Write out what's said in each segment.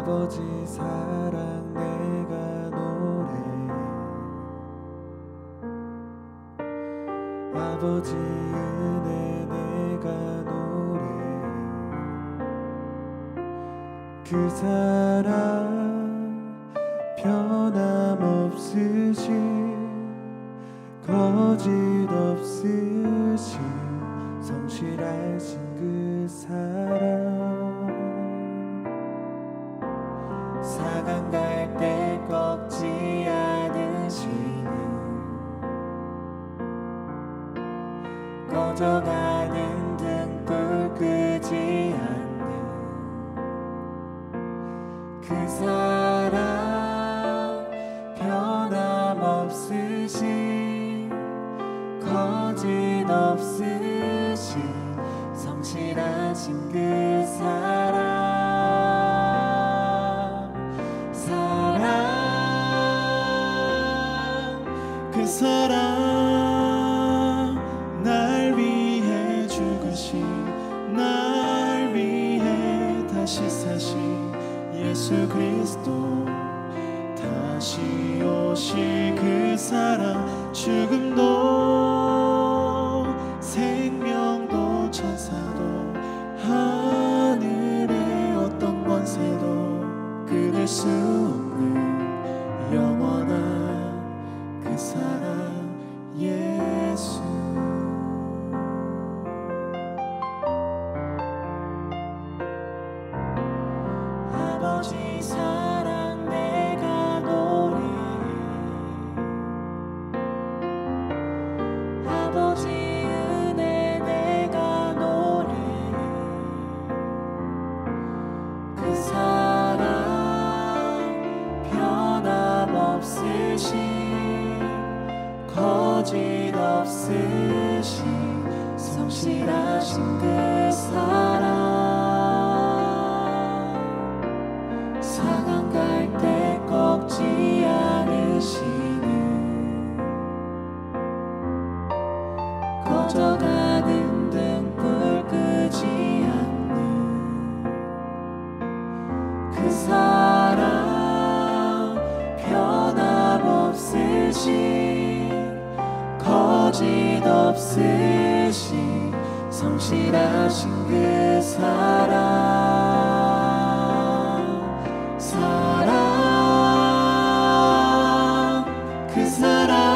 아버지 사랑 내가 노래, 아버지 은혜 내가 노래. 그 사랑 변함없으신 거짓 없으신 성실하신 그 사랑. 사강 갈 때 꺾지 않으시는 꺼져가는 등불 끄지 않는 그 사랑 변함없으신 거짓 없으신 성실하신 그 사랑. 그 사랑 날 위해 죽으신 날 위해 다시 사신 예수 그리스도 다시 오실 그 사랑. 죽음도 생명도 천사도 하늘의 어떤 권세도 끊을 수 없는 영원한 그 사랑 예수. 아버지 사랑 내가 노래, 아버지 은혜 내가 노래. 그 사랑 변함없으신 거짓 없으신 성실하신 그 사랑. 사강 갈 때 꺾지 않으시는 꺼져가는 등불 끄지 않는 그 사랑 변함없으신 거짓 없으신 성실하신 그 사랑. 사랑 그 사랑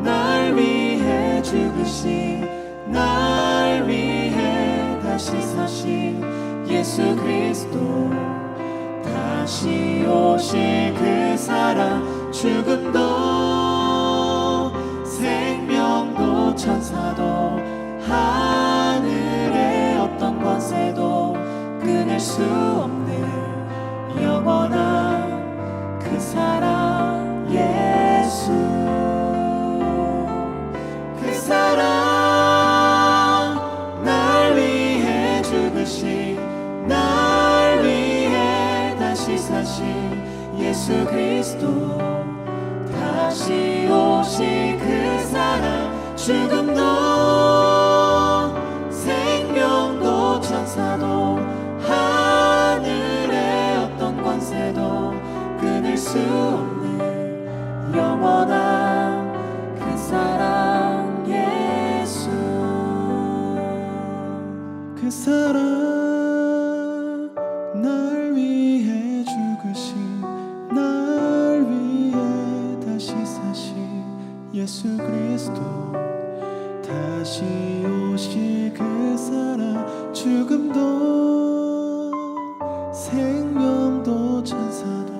날 위해 죽으신 날 위해 다시 사신 예수 그리스도 다시 오실 그 사랑. 죽음도 생명도 천사도 하늘의 어떤 권세도 끊을 수 없는 영원한 그 사랑 예수. 그 사랑 날 위해 죽으신 날 위해 다시 사신 예수 그리스도 다시 오실 그 사랑. 죽음도 생명도 천사도 하늘의 어떤 권세도 끊을 수 없는 영원한 그 사랑 예수. 그 사랑 날 위해 죽으신 날 위해 다시 사신 예수 그리스도 다시 오실 그 사랑. 죽음도 생명도 천사도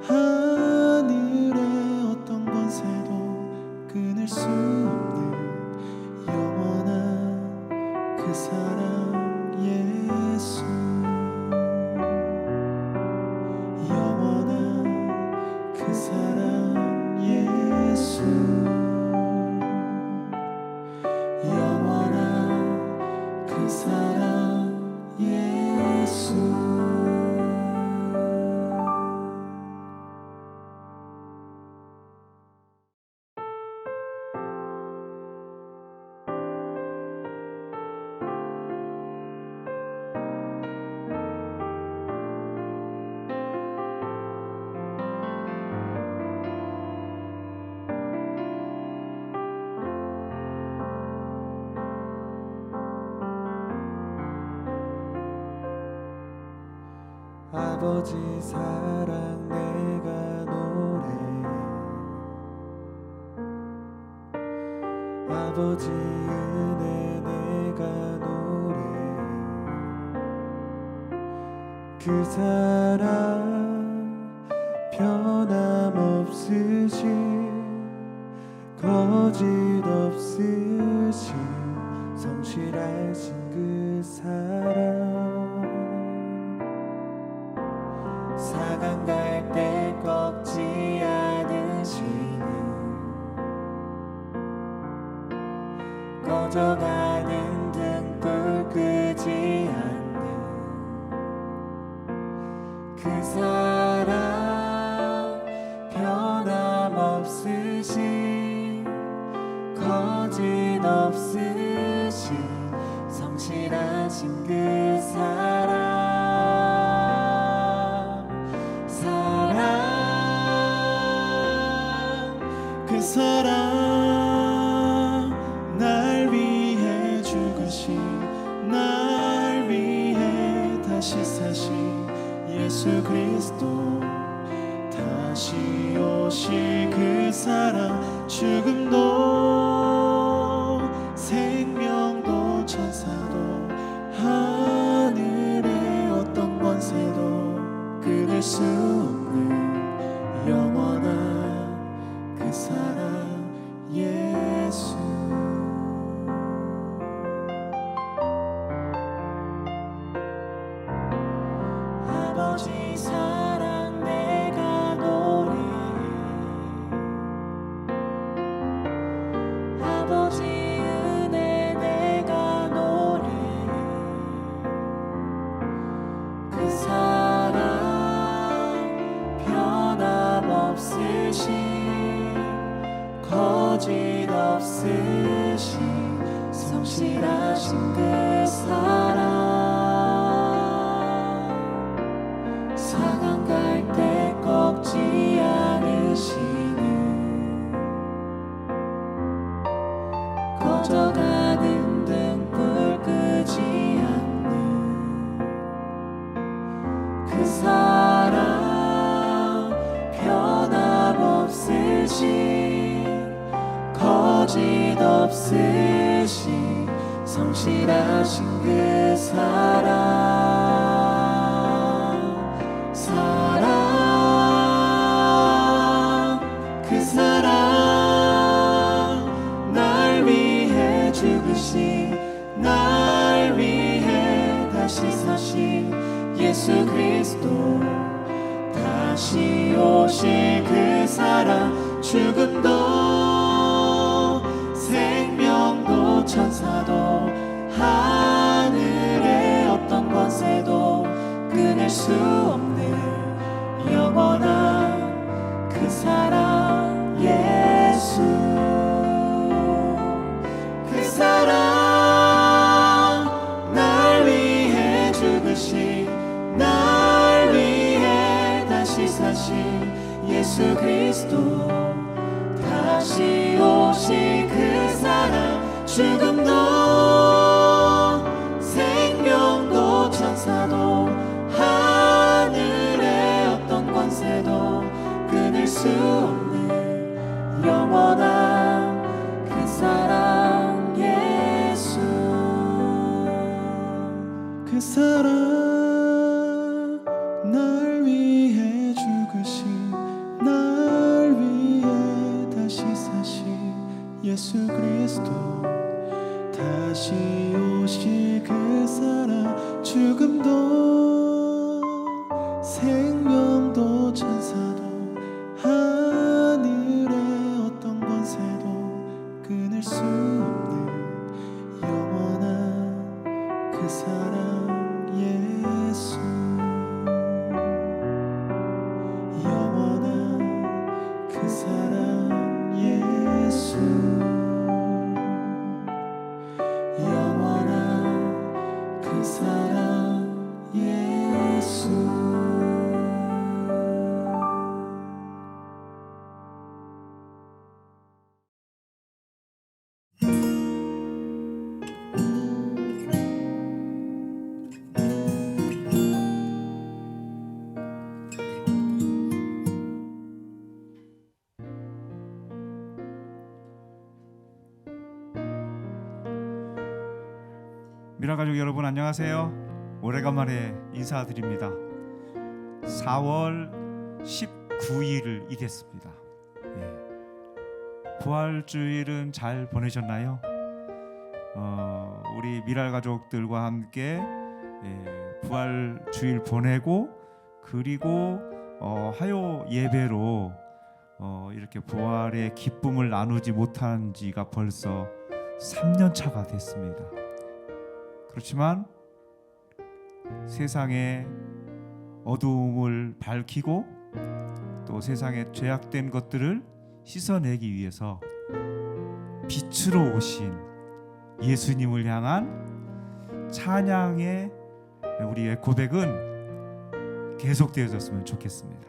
하늘의 어떤 권세도 끊을 수 없는 영원한 그 사랑 예수. 영원한 그 사랑 예수. 영원한 그 사랑 예수. 아버지 사랑 내가 노래 아버지 은혜 내가 노래 그 사랑 변함없으신 거짓 없으신 성실하신 그 사랑 사강 갈 때 꺾지 않으시는 꺼져가는 등불 끄지 않는 그 사랑 변함없으신 거짓 없으신 성실하신 그 사랑 그 사랑 날 위해 죽으신 날 위해 다시 사신 예수 그리스도 다시 오실 그 사랑 죽음도 생명도 천사도 하늘의 어떤 권세도 끊을 수 없는 영원한 그 사랑 예수 아버지 사랑 내가 노래 아버지 은혜 내가 노래 그 사랑 변함없으신 거짓 없으신 성실하신 그 사랑 사강 갈 때 꺾지 않으시는 꺼져가는 등불 끄지 않는 그 사랑 변함없으신 거짓 없으신 성실하신 그 사랑 그 사랑 날 위해 죽으신 날 위해 다시 사신 예수 그리스도 다시 오실 그 사랑 죽음도 생명도 천사도 하늘의 어떤 권세도 끊을 수 없는 영원한 그 사랑 예수 그 사랑 날 위해 죽으신 날 위해 다시 사신 예수 그리스도 다시 오실 그 사랑 죽음도 생명도 천사도 하늘의 어떤 권세도 끊을 수 없는 영원한 그 사랑 예수 그 사랑 날 위해 죽으신 날 위해 다시 사신 예수 그리스도 다시 오실 그 사랑 죽음도 생명도 천사도 하늘의 어떤 권세도 끊을 수 없는 영원한 그 사랑 예수 영원한 그 사랑 예수 영원한 그 사랑 예수 미라 가족 여러분 안녕하세요. 오래간만에 인사드립니다. 4월 19일을 이겼습니다. 부활주일은 잘 보내셨나요? 우리 미랄 가족들과 함께 부활주일 보내고 그리고 화요 예배로 이렇게 부활의 기쁨을 나누지 못한 지가 벌써 3년 차가 됐습니다. 그렇지만 세상의 어두움을 밝히고 또 세상의 죄악된 것들을 씻어내기 위해서 빛으로 오신 예수님을 향한 찬양의 우리의 고백은 계속되어졌으면 좋겠습니다.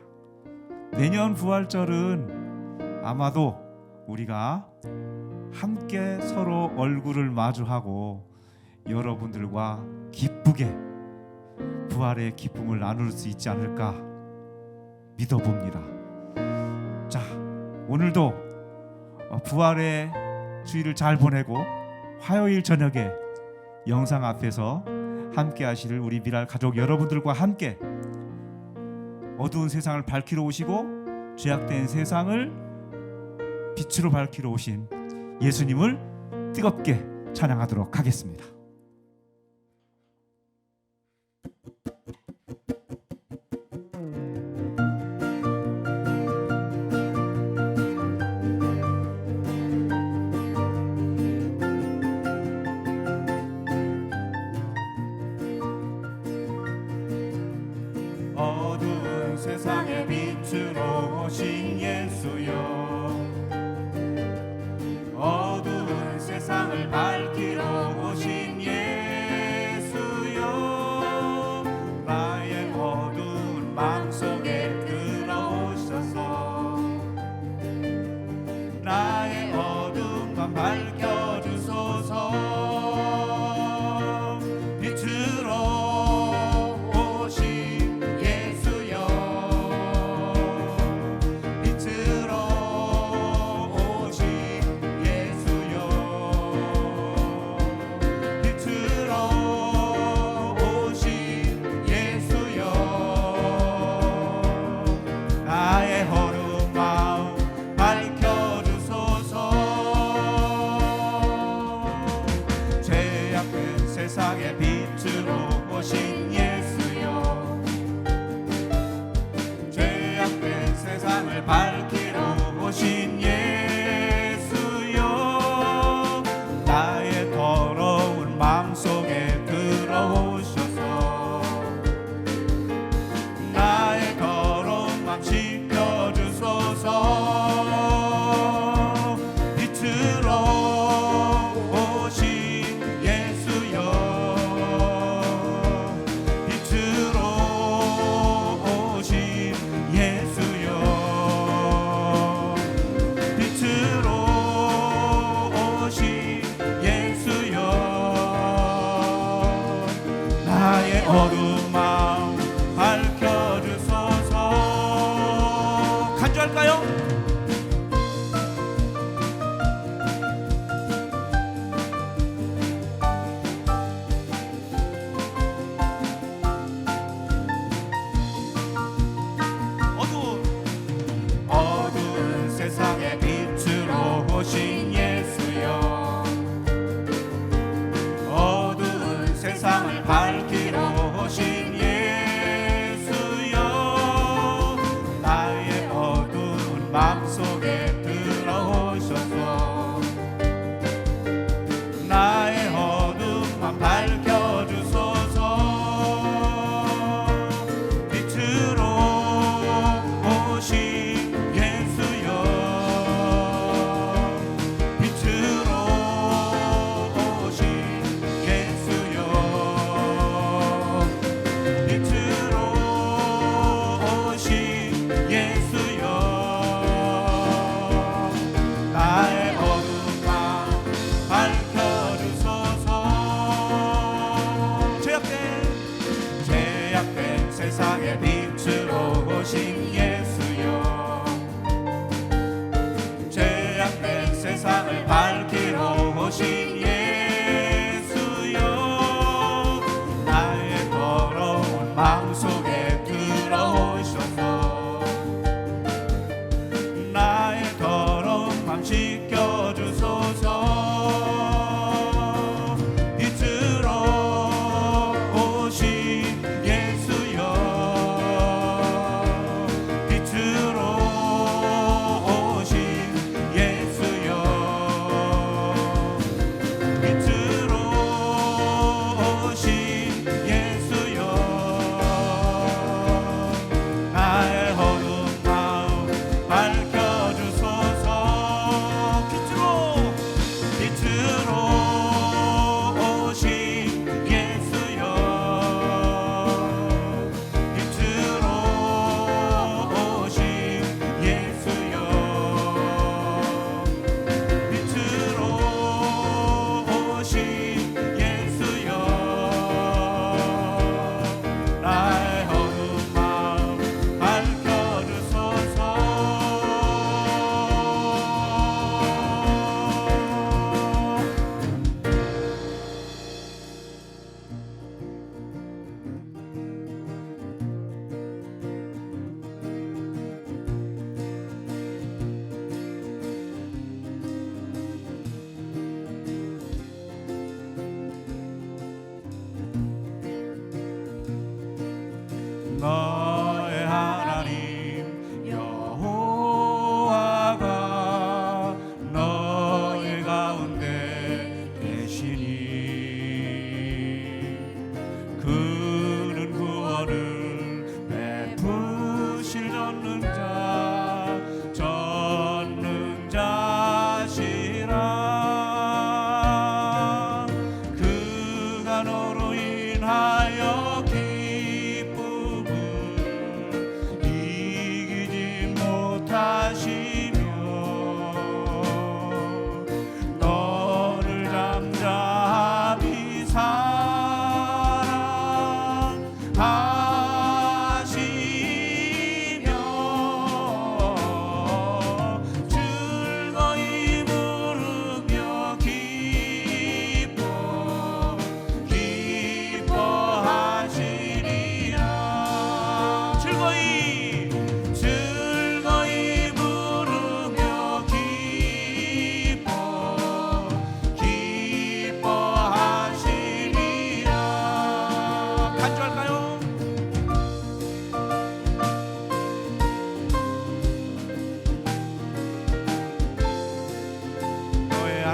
내년 부활절은 아마도 우리가 함께 서로 얼굴을 마주하고 여러분들과 기쁘게 부활의 기쁨을 나눌 수 있지 않을까 믿어봅니다. 자, 오늘도 부활의 주일을 잘 보내고 화요일 저녁에 영상 앞에서 함께 하실 우리 미랄 가족 여러분들과 함께 어두운 세상을 밝히러 오시고 죄악된 세상을 빛으로 밝히러 오신 예수님을 뜨겁게 찬양하도록 하겠습니다. 어두운 세상의 빛으로 오신 예수여, 어두운 세상을 밝히러 오신 예수여, 나의 어두운 마음속에 들어오셔서 나의 어둠만 밝혀주소서. 세상의 빛으로 오신 예수여, 죄악된 세상을 밝히러 오신 예수여, 나의 더러운 마음속에 들어오셔서 나의 더러운 마음 씻겨주소서. 어두운 마음 밝혀주소서. 간주할까요? 어두운 세상의 빛으로 오신 예수여, 어두운 세상을 밝히러 오신 예수여, 나의 어두운 마음속에 들어오셔서 나의 어둠만 밝혀주소서. 빛으로 오신 예수여, 빛으로 오신 예수여, 나의 어두운 마음 밝혀주소서. 죄악된 세상의 빛으로 오신 예수여, 죄악된 세상을 밝히러 오신 예수여,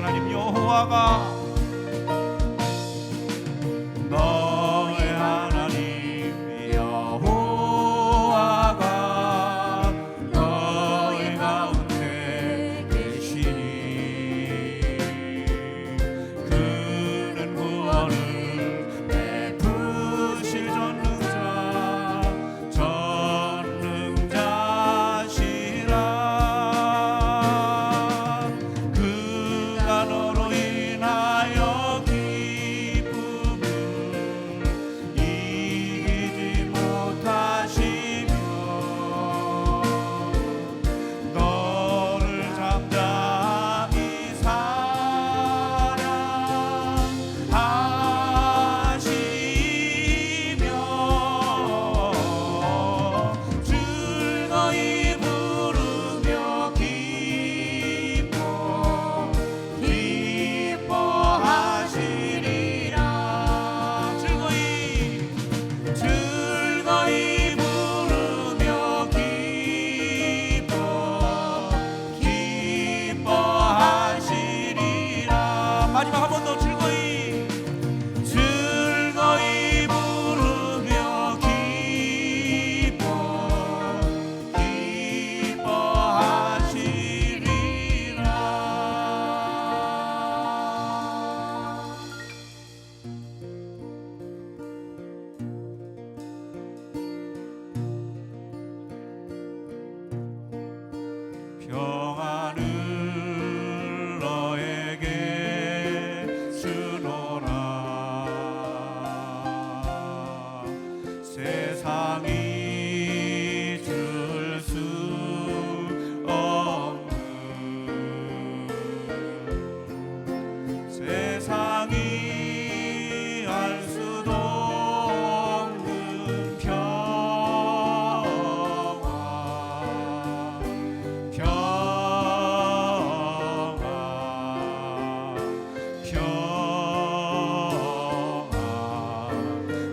하나님 여호와가 너의 하나님 여호와가 너의 가운데 계시니 그는 구원을 베푸실 전능자시라 그가 너로 인하여 기쁨을 이기지 못하시며 너를 잠잠히 사랑하시며 즐거이 부르며 기뻐하시리라 즐거이 부르며 기뻐하시리라 마지막 한 번 더 즐거이 부르며 기뻐하시리라 평안을 너에게 주노라 세상이 줄 수 없는 세상이 알 수도 없는 평안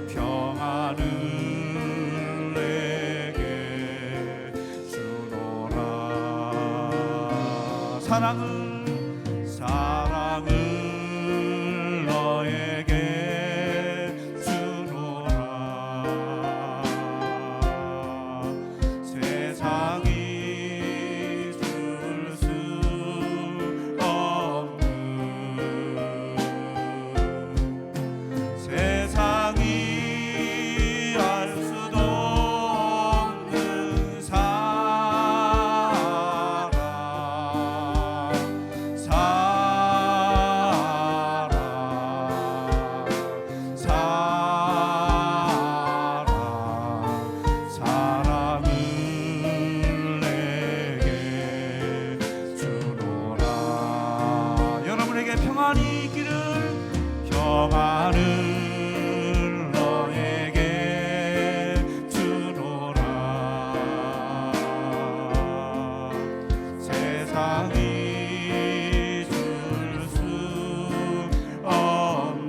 평안을 내게 주노라 사랑을 너에게 주노라 세상이 줄 수 없는 세상이 알 수도 없는 사랑을 내게 주노라 여러분에게 평안이 있기를 평안을 너에게 주노라 세상이 줄 수 없는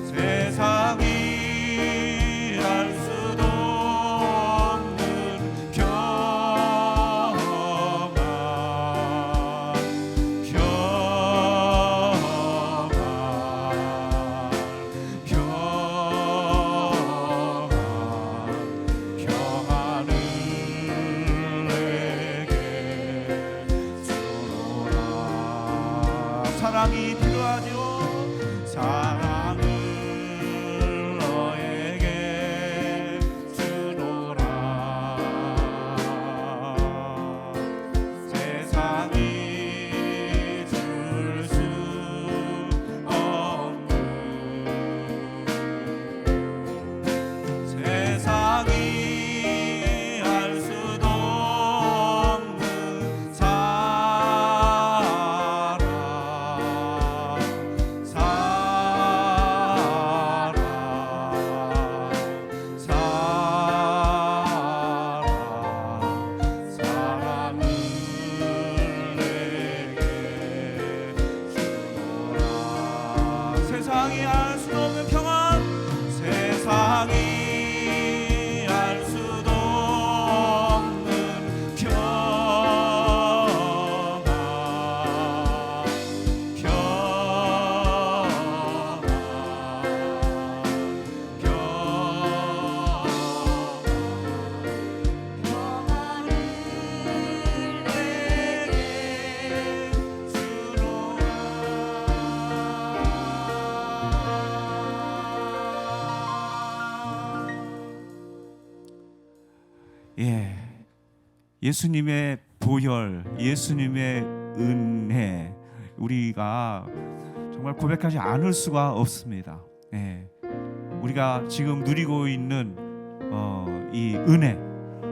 세상이 알 수도 없는 평안을 내게 주노라 사랑이 필요하죠 사랑을 너에게 주노라 세상이 줄 수 없는 세상이 알 수도 없는 세상이 알 수 없는 평안 세상이 알 수도 없는 평안 예수님의 보혈, 예수님의 은혜, 우리가 정말 고백하지 않을 수가 없습니다. 예. 우리가 지금 누리고 있는 이 은혜,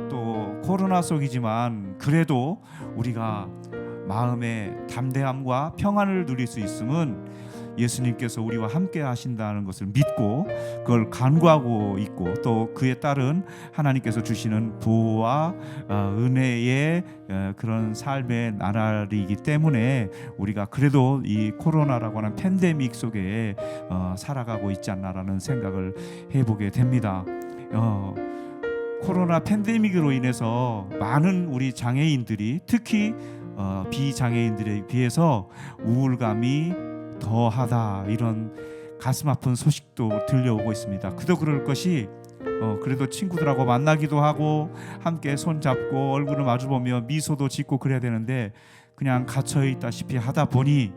또 코로나 속이지만 그래도 우리가 마음의 담대함과 평안을 누릴 수 있음은 예수님께서 우리와 함께 하신다는 것을 믿고 그걸 간구하고 있고, 또 그에 따른 하나님께서 주시는 보호와 은혜의 그런 삶의 나날이기 때문에 우리가 그래도 이 코로나라고 하는 팬데믹 속에 살아가고 있지 않나라는 생각을 해보게 됩니다. 코로나 팬데믹으로 인해서 많은 우리 장애인들이, 특히 비장애인들에 비해서 우울감이 더하다, 이런 가슴 아픈 소식도 들려오고 있습니다. 그도 그럴 것이 그래도 친구들하고 만나기도 하고 함께 손잡고 얼굴을 마주보며 미소도 짓고 그래야 되는데 그냥 갇혀 있다시피 하다 보니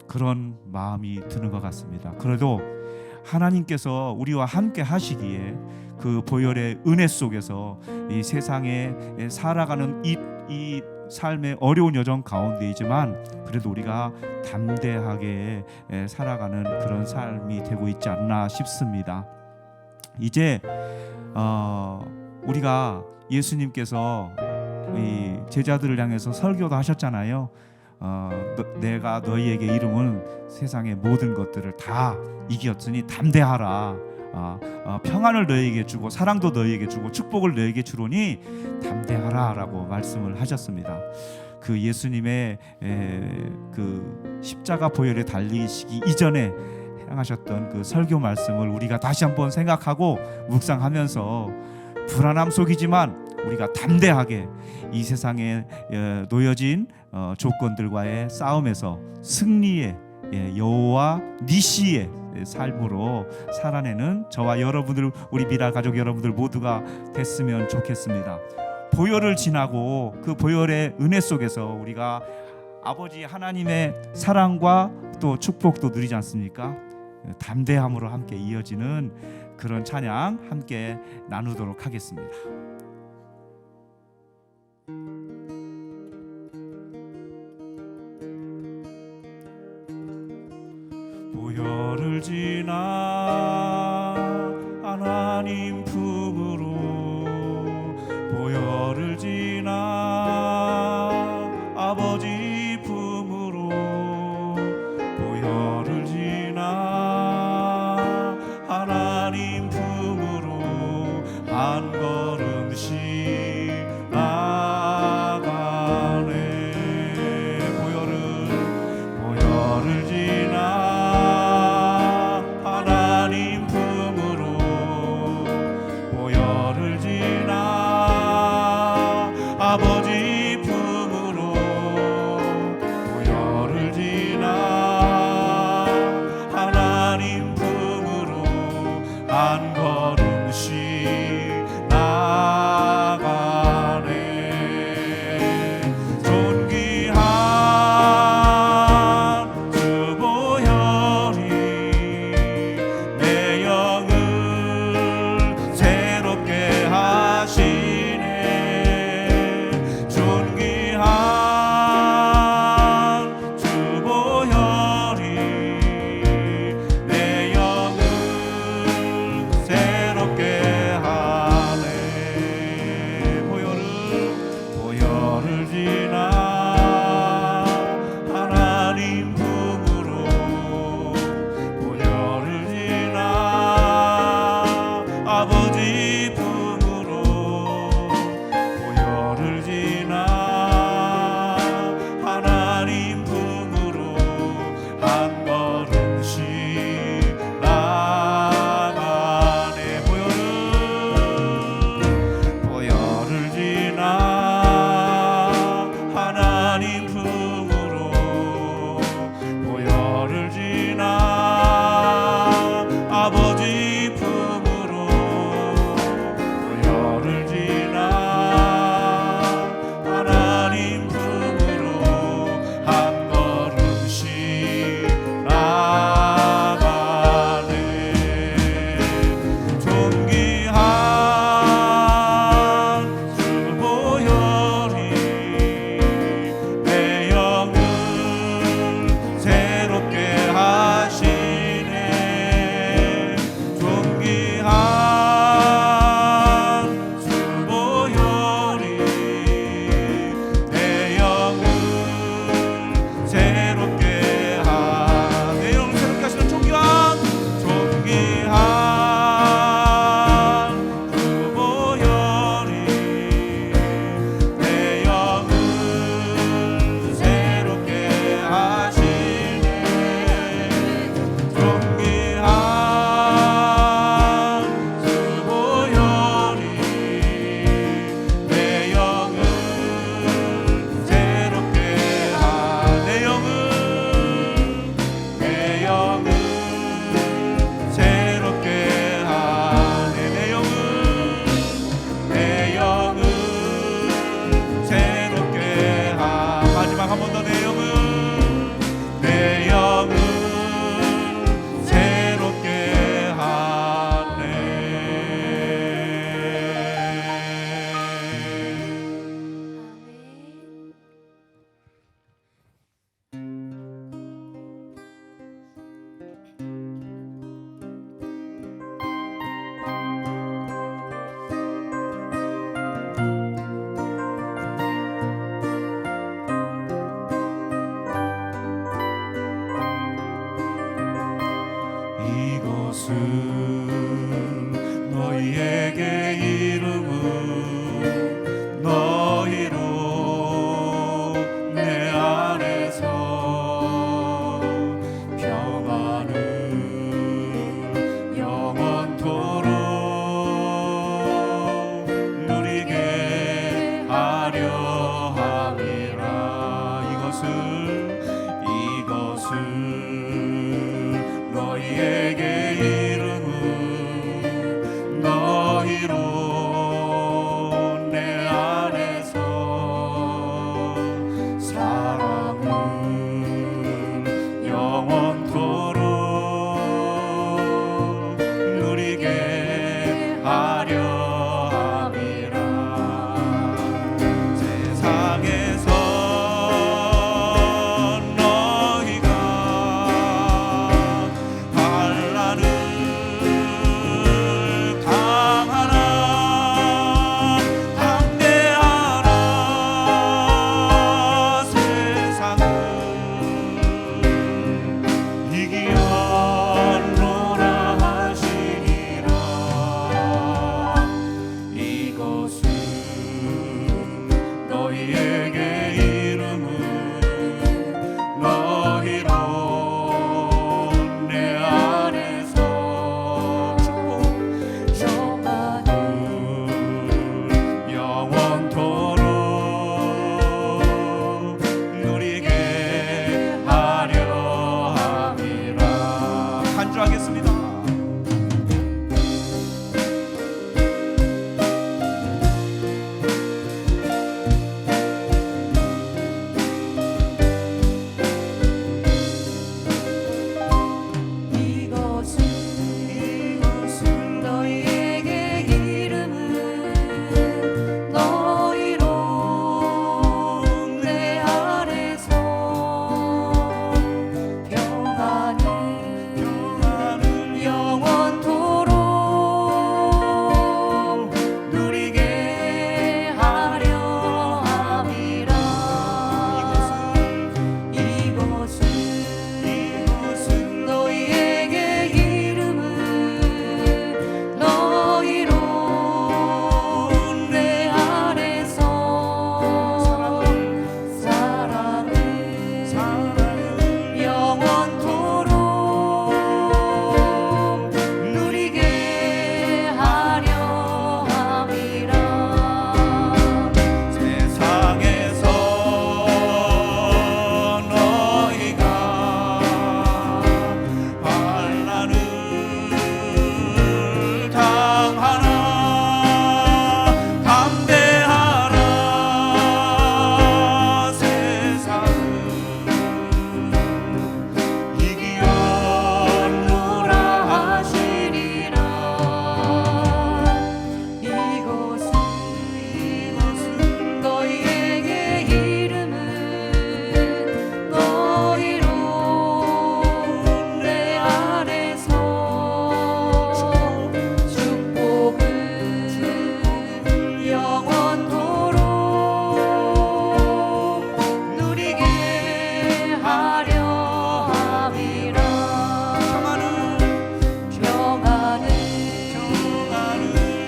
그런 마음이 드는 것 같습니다. 그래도 하나님께서 우리와 함께 하시기에 그 보혈의 은혜 속에서 이 세상에 살아가는 이 삶의 어려운 여정 가운데이지만 그래도 우리가 담대하게 살아가는 그런 삶이 되고 있지 않나 싶습니다. 이제 우리가 예수님께서 이 제자들을 향해서 설교도 하셨잖아요. 내가 너희에게 이름은 세상의 모든 것들을 다 이겼으니 담대하라. 평안을 너희에게 주고 사랑도 너희에게 주고 축복을 너희에게 주노니 담대하라 라고 말씀을 하셨습니다. 그 예수님의 그 십자가 보혈에 달리시기 이전에 행하셨던 그 설교 말씀을 우리가 다시 한번 생각하고 묵상하면서 불안함 속이지만 우리가 담대하게 이 세상에 놓여진 조건들과의 싸움에서 승리의 여호와 니시의 삶으로 살아내는 저와 여러분들, 우리 미라 가족 여러분들 모두가 됐으면 좋겠습니다. 보혈을 지나고 그 보혈의 은혜 속에서 우리가 아버지 하나님의 사랑과 또 축복도 누리지 않습니까? 담대함으로 함께 이어지는 그런 찬양 함께 나누도록 하겠습니다. 보혈을 지나 하나님 품으로, 보혈을 지나 아버지 품으로, 보혈을 지나 하나님 품으로 한 걸음씩 나가네. 보혈을 지나 아버지 품으로, 보혈을 지나 하나님 품으로 한 걸음씩 나가네. 존귀한 그 보혈이 내 영을 새롭게 하시네. 하려 함이라. 이것을 너희에게 이름은 너희로 내 안에서 사랑을 영원토록 누리게 하려 함이라. 세상에서 너희가 환난을 당하나 담대하라. 세상을 이기었노라 하시니라. 이것은 너희에게 이름은 너희로 내 안에서 평안을 영원토록 누리게 하려 함이라. 간주하겠습니다. 이것은 너희에게 이름은 너희로 내 안에서 평안을 영원토록 누리게 하려 함이라. 이것은 너희에게 이름은 너희로 내 안에서 사랑을 영원토록 누리게 하려 함이라. 세상에서 너희가 환난을 당하나 담대하라. 세상을 이기었노라 하시리라. 이것은 너희에게 이름은 너희로 내 안에서 축복을 영원토록 누리게 하려 함이라. 평안을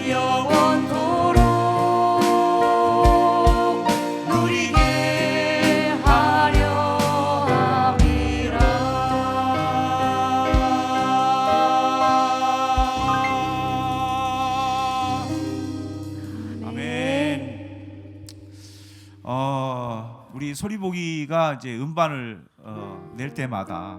영원토록 누리게 하려 함이라. 아멘. 우리 소리보기가 이제 음반을 낼 때마다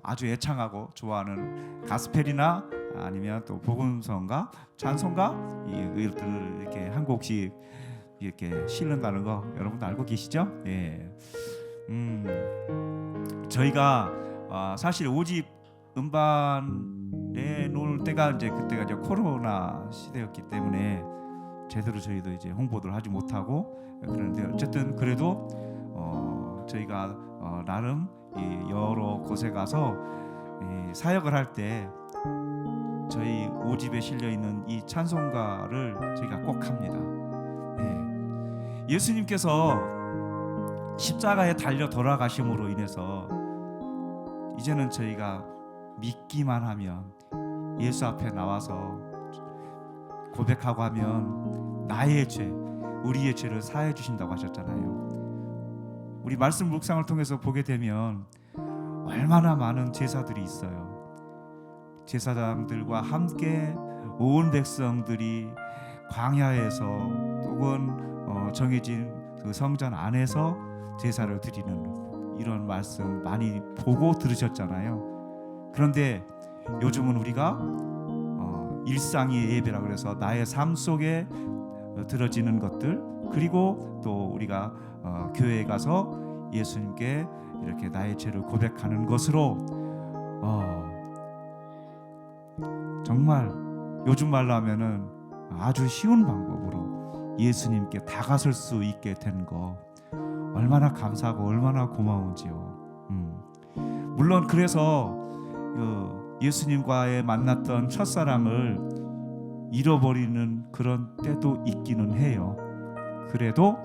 아주 애창하고 좋아하는 가스펠이나 아니면 또 복음성가, 찬송가 이것들을 이렇게 한 곡씩 이렇게 실른다는 거 여러분도 알고 계시죠? 예. 저희가 사실 5집 음반 내놓을 때가 이제 그때가 이제 코로나 시대였기 때문에 제대로 저희도 이제 홍보를 하지 못하고 그런데 어쨌든 그래도 저희가 나름 여러 곳에 가서 사역을 할 때 저희 5집에 실려 있는 이 찬송가를 저희가 꼭 합니다. 예수님께서 십자가에 달려 돌아가심으로 인해서 이제는 저희가 믿기만 하면 예수 앞에 나와서 고백하고 하면 나의 죄, 우리의 죄를 사해 주신다고 하셨잖아요. 우리 말씀 묵상을 통해서 보게 되면 얼마나 많은 제사들이 있어요. 제사장들과 함께 온 백성들이 광야에서 혹은 정해진 그 성전 안에서 제사를 드리는 이런 말씀 많이 보고 들으셨잖아요. 그런데 요즘은 우리가 일상의 예배라 그래서 나의 삶 속에 들어지는 것들, 그리고 또 우리가 교회에 가서 예수님께 이렇게 나의 죄를 고백하는 것으로 정말 요즘 말로 하면은 아주 쉬운 방법으로 예수님께 다가설 수 있게 된 거 얼마나 감사하고 얼마나 고마운지요. 물론 그래서 예수님과의 만났던 첫사랑을 잃어버리는 그런 때도 있기는 해요. 그래도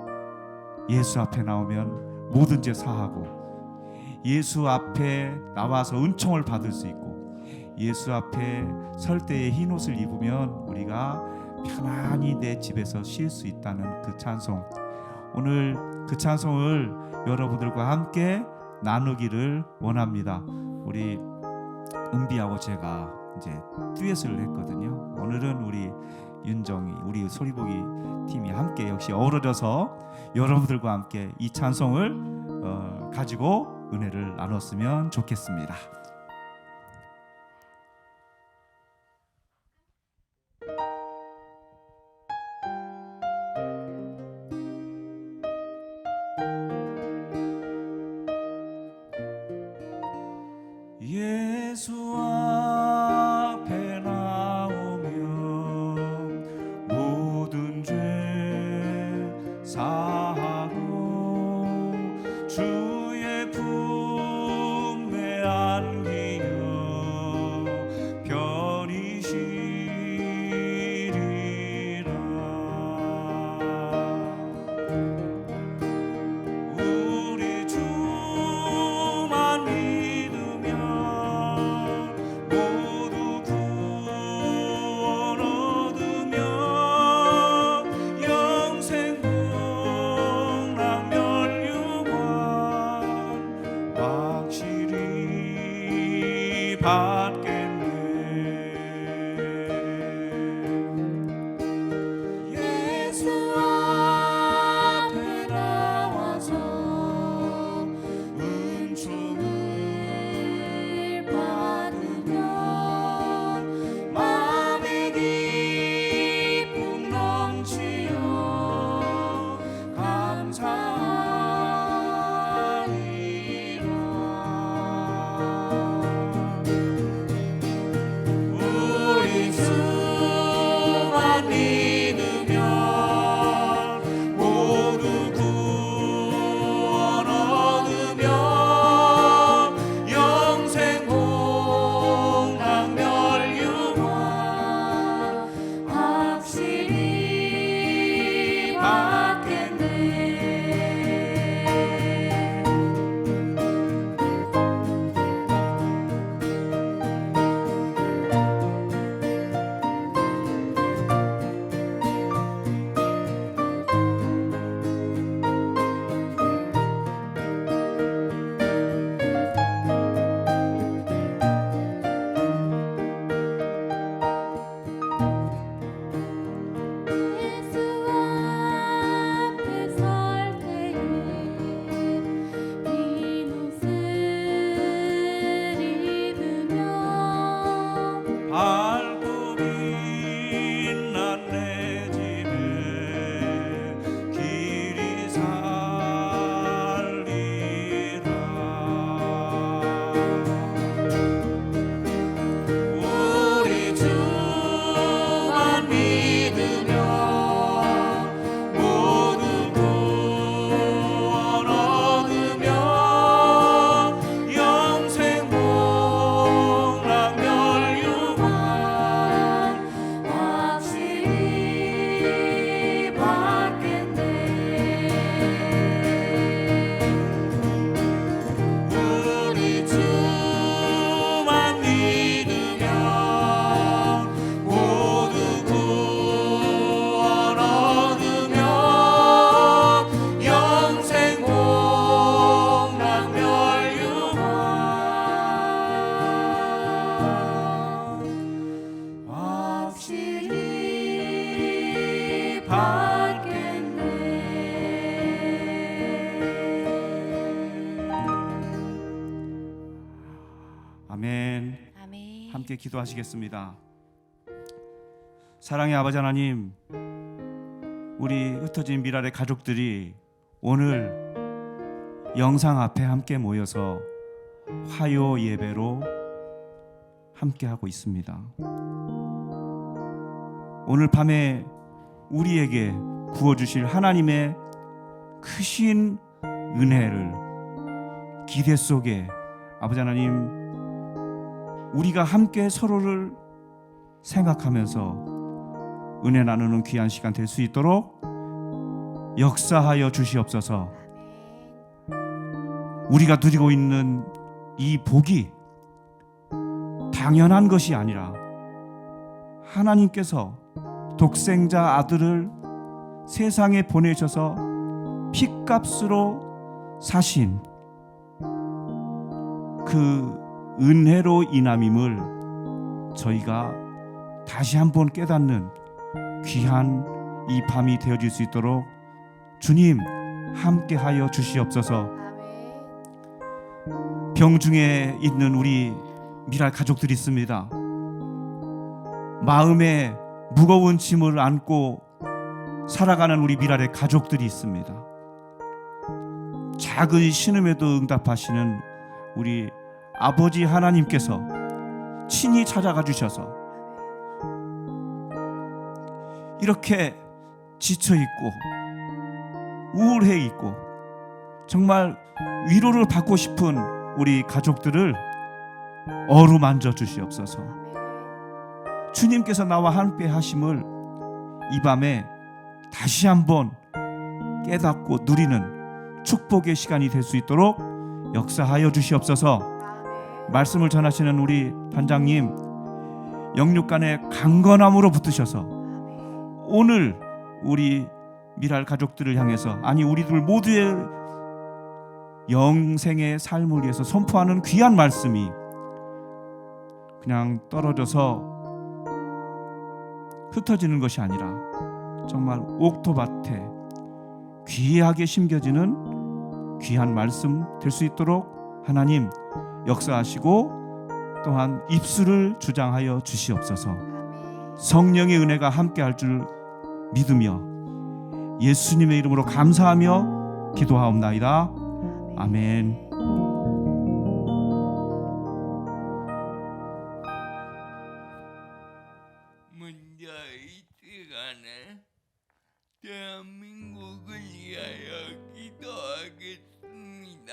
예수 앞에 나오면 모든 죄 사하고, 예수 앞에 나와서 은총을 받을 수 있고, 예수 앞에 설 때에 흰 옷을 입으면 우리가 편안히 내 집에서 쉴 수 있다는 그 찬송, 오늘 그 찬송을 여러분들과 함께 나누기를 원합니다. 우리 은비하고 제가 이제 듀엣을 했거든요. 오늘은 우리 윤정이, 우리 소리보기 팀이 함께 역시 어우러져서 여러분들과 함께 이 찬송을 가지고 은혜를 나눴으면 좋겠습니다. 예수 앞에 나오면 모든 죄 사하고 주의 품에 안기며 편히 쉬리라. 우리 주만 믿으면 모두 구원 얻으며 영생 복락 멸류관 확실히 받겠네. 예수 앞에 나와서 은총을 받으면 마음의 기쁨 넘치어 감사하리라. 함께 기도하시겠습니다. 사랑의 아버지 하나님, 우리 흩어진 미랄의 가족들이 오늘 영상 앞에 함께 모여서 화요 예배로 함께 하고 있습니다. 오늘 밤에 우리에게 부어주실 하나님의 크신 은혜를 기대 속에 아버지 하나님, 우리가 함께 서로를 생각하면서 은혜 나누는 귀한 시간 될 수 있도록 역사하여 주시옵소서. 우리가 누리고 있는 이 복이 당연한 것이 아니라 하나님께서 독생자 아들을 세상에 보내셔서 핏값으로 사신 그 은혜로 인함임을 저희가 다시 한번 깨닫는 귀한 이 밤이 되어질 수 있도록 주님 함께하여 주시옵소서. 병중에 있는 우리 미랄 가족들이 있습니다. 마음에 무거운 짐을 안고 살아가는 우리 미랄의 가족들이 있습니다. 작은 신음에도 응답하시는 우리 아버지 하나님께서 친히 찾아가 주셔서 이렇게 지쳐있고 우울해 있고 정말 위로를 받고 싶은 우리 가족들을 어루만져 주시옵소서. 주님께서 나와 함께 하심을 이 밤에 다시 한번 깨닫고 누리는 축복의 시간이 될 수 있도록 역사하여 주시옵소서. 말씀을 전하시는 우리 단장님, 영육간에 강건함으로 붙으셔서 오늘 우리 미랄 가족들을 향해서, 아니 우리들 모두의 영생의 삶을 위해서 선포하는 귀한 말씀이 그냥 떨어져서 흩어지는 것이 아니라 정말 옥토밭에 귀하게 심겨지는 귀한 말씀 될 수 있도록 하나님 역사하시고 또한 입술을 주장하여 주시옵소서. 성령의 은혜가 함께할 줄 믿으며 예수님의 이름으로 감사하며 기도하옵나이다. 아멘. 먼저 이 시간에 대한민국을 위하여 기도하겠습니다.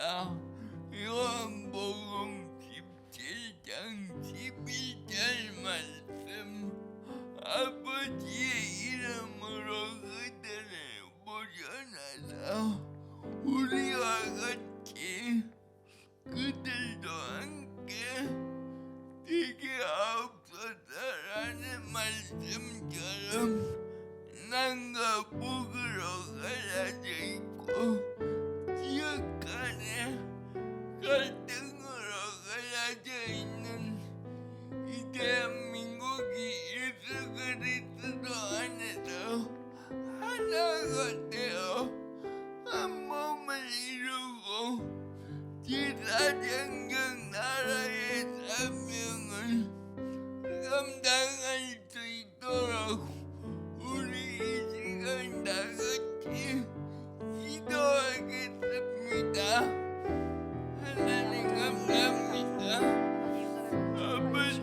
요한복음 17장 11절 말씀, 아버지의 이름으로 그들을 모셔놔서 우리와 같이 그들도 함께 되게 하옵소서라는 말씀처럼 남과 북으로 갈라져 있고 지역 간에 갈등으로 갈라져 있는 이 대한민국이 예수 그리스도 안에서 하나가 되어 한 몸을 이루고 제사장적 나라의 사명을 감당할 수 있도록 우리 이 시간 다 같이 기도하겠습니다. 하나님 감사합니다. 아버지,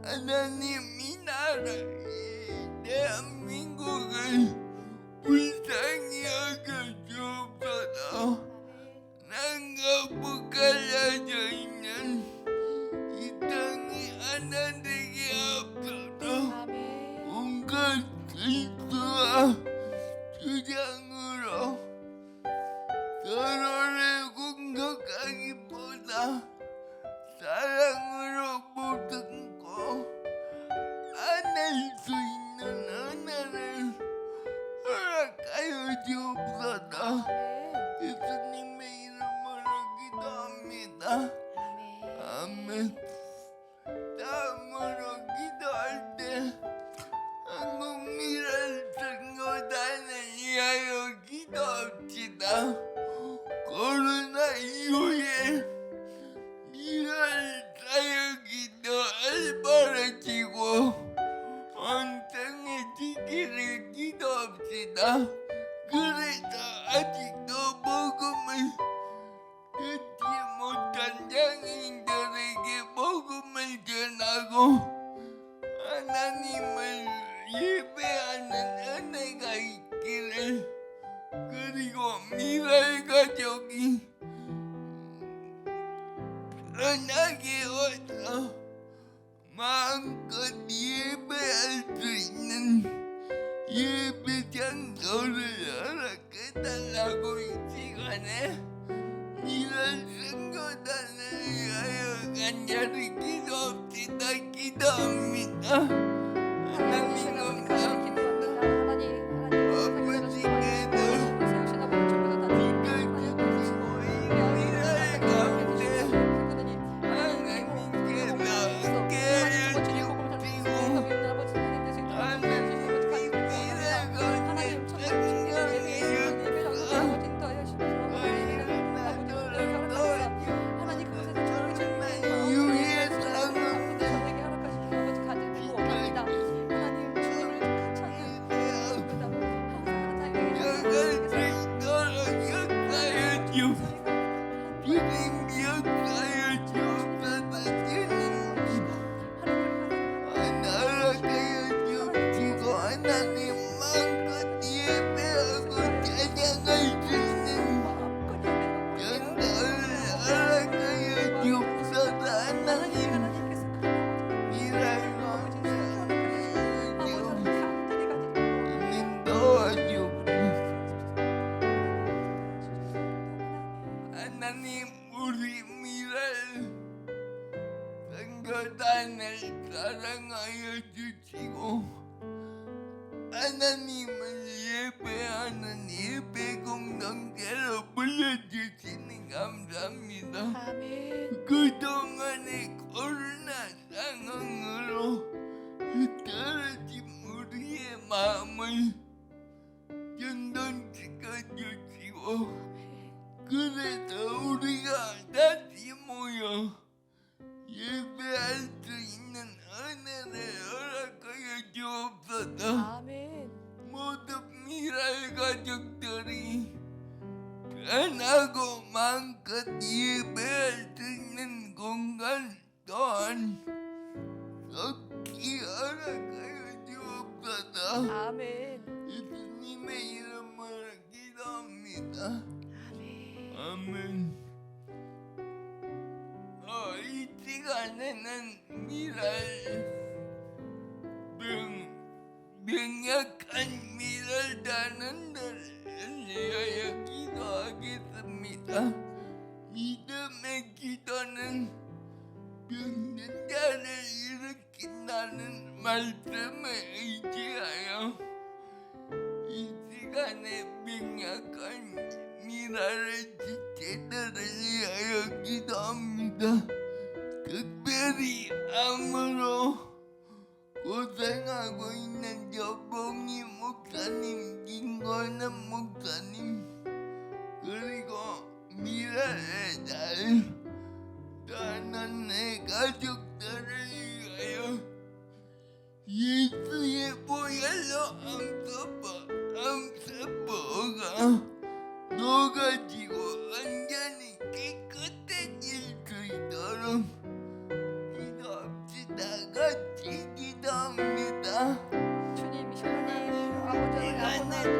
하나님이 나라의 대한민국을 불쌍히 여겨 주옵소서. 질투와 주장으로 서로를 공격하기보다 사랑으로 모든 거 안을 수 있는 은혜를 허락하여 주옵소서. 예수님의 이름으로 기도합니다. 아멘. 다음으로 기도할 때 한국 미랄 선교단을 위하여 기도합시다. 코로나 이후에 미랄 사역이 더 활발해지고 왕성해지기를 기도합시다. 그래서 아직도 복음을 듣지 못한 장애인들에게 복음을 전하고 하나님을 예배하는 은혜가 있기를, 그리고 미랄 가족이 편하게 와서 마음껏 예배할 수 있는 예배 장소를 허락해달라고 이 시간에 미랄 선교단을 위하여 간절히 기도합시다. 기도합니다. 하나님 감사합니다. 아버지께서 지켜주시고 이 미랄 가운데 하나님께서 함께하여 주시고 하나님 이 미랄 가운데 생명의 역사 하나님 우리 미랄 선교단을 사랑하여 주시고 하나님을 예배하는 예배 공동체로 불러주시니 감사합니다. 아멘. 그동안의 코로나 상황으로 떨어진 우리의 마음을 정돈시켜 주시고 그래서 우리가 다시 모여 예배할 수 있는 은혜를 허락하여 주옵소서. 아멘. 모든 미랄 가족들이 편하고 마음껏 예배할 수 있는 공간 또한 속히 허락하여 주옵소서. 아멘. 예수님의 이름으로 기도합니다. 아멘. 아멘. 이 시간에는 미랄 명약한 미랄 단원들을 위하여 기도하겠습니다. 믿음의 기도는 병든 자를 일으킨다는 말씀에 의지하여 이 시간에 명약한 미랄의 지체들을 위하여 기도합니다. 특별히 암으로 고생하고 있는 여봉이 목사님, 김건은 목사님, 그리고 미랄의 딸, 또한 내 가족들을 위하여 예수의 보혈로 암세포가 녹아지고 완전히 깨끗해질 수 있도록 기도합시다. 같이 기도합니다. 주님, 하나님, 아버지,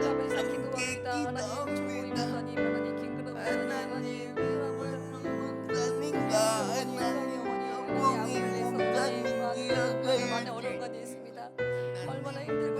아버지, 함께 기도합니다. 하나님, 주님, 하나님, 하나님, 긴그룹 하나님, 목사님과 하나님, 여봉이 목사님 기억하여 많이 어려운 건 있습니다. 얼마나 힘들고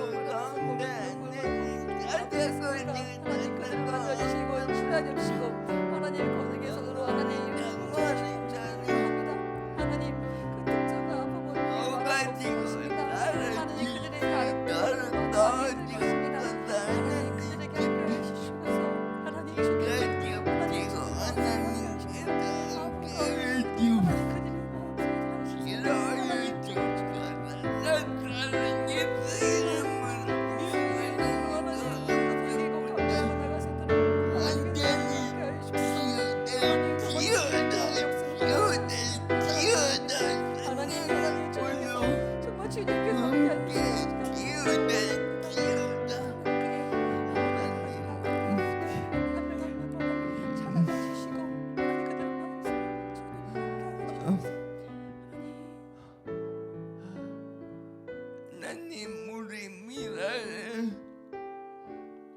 하나님 우리 미라에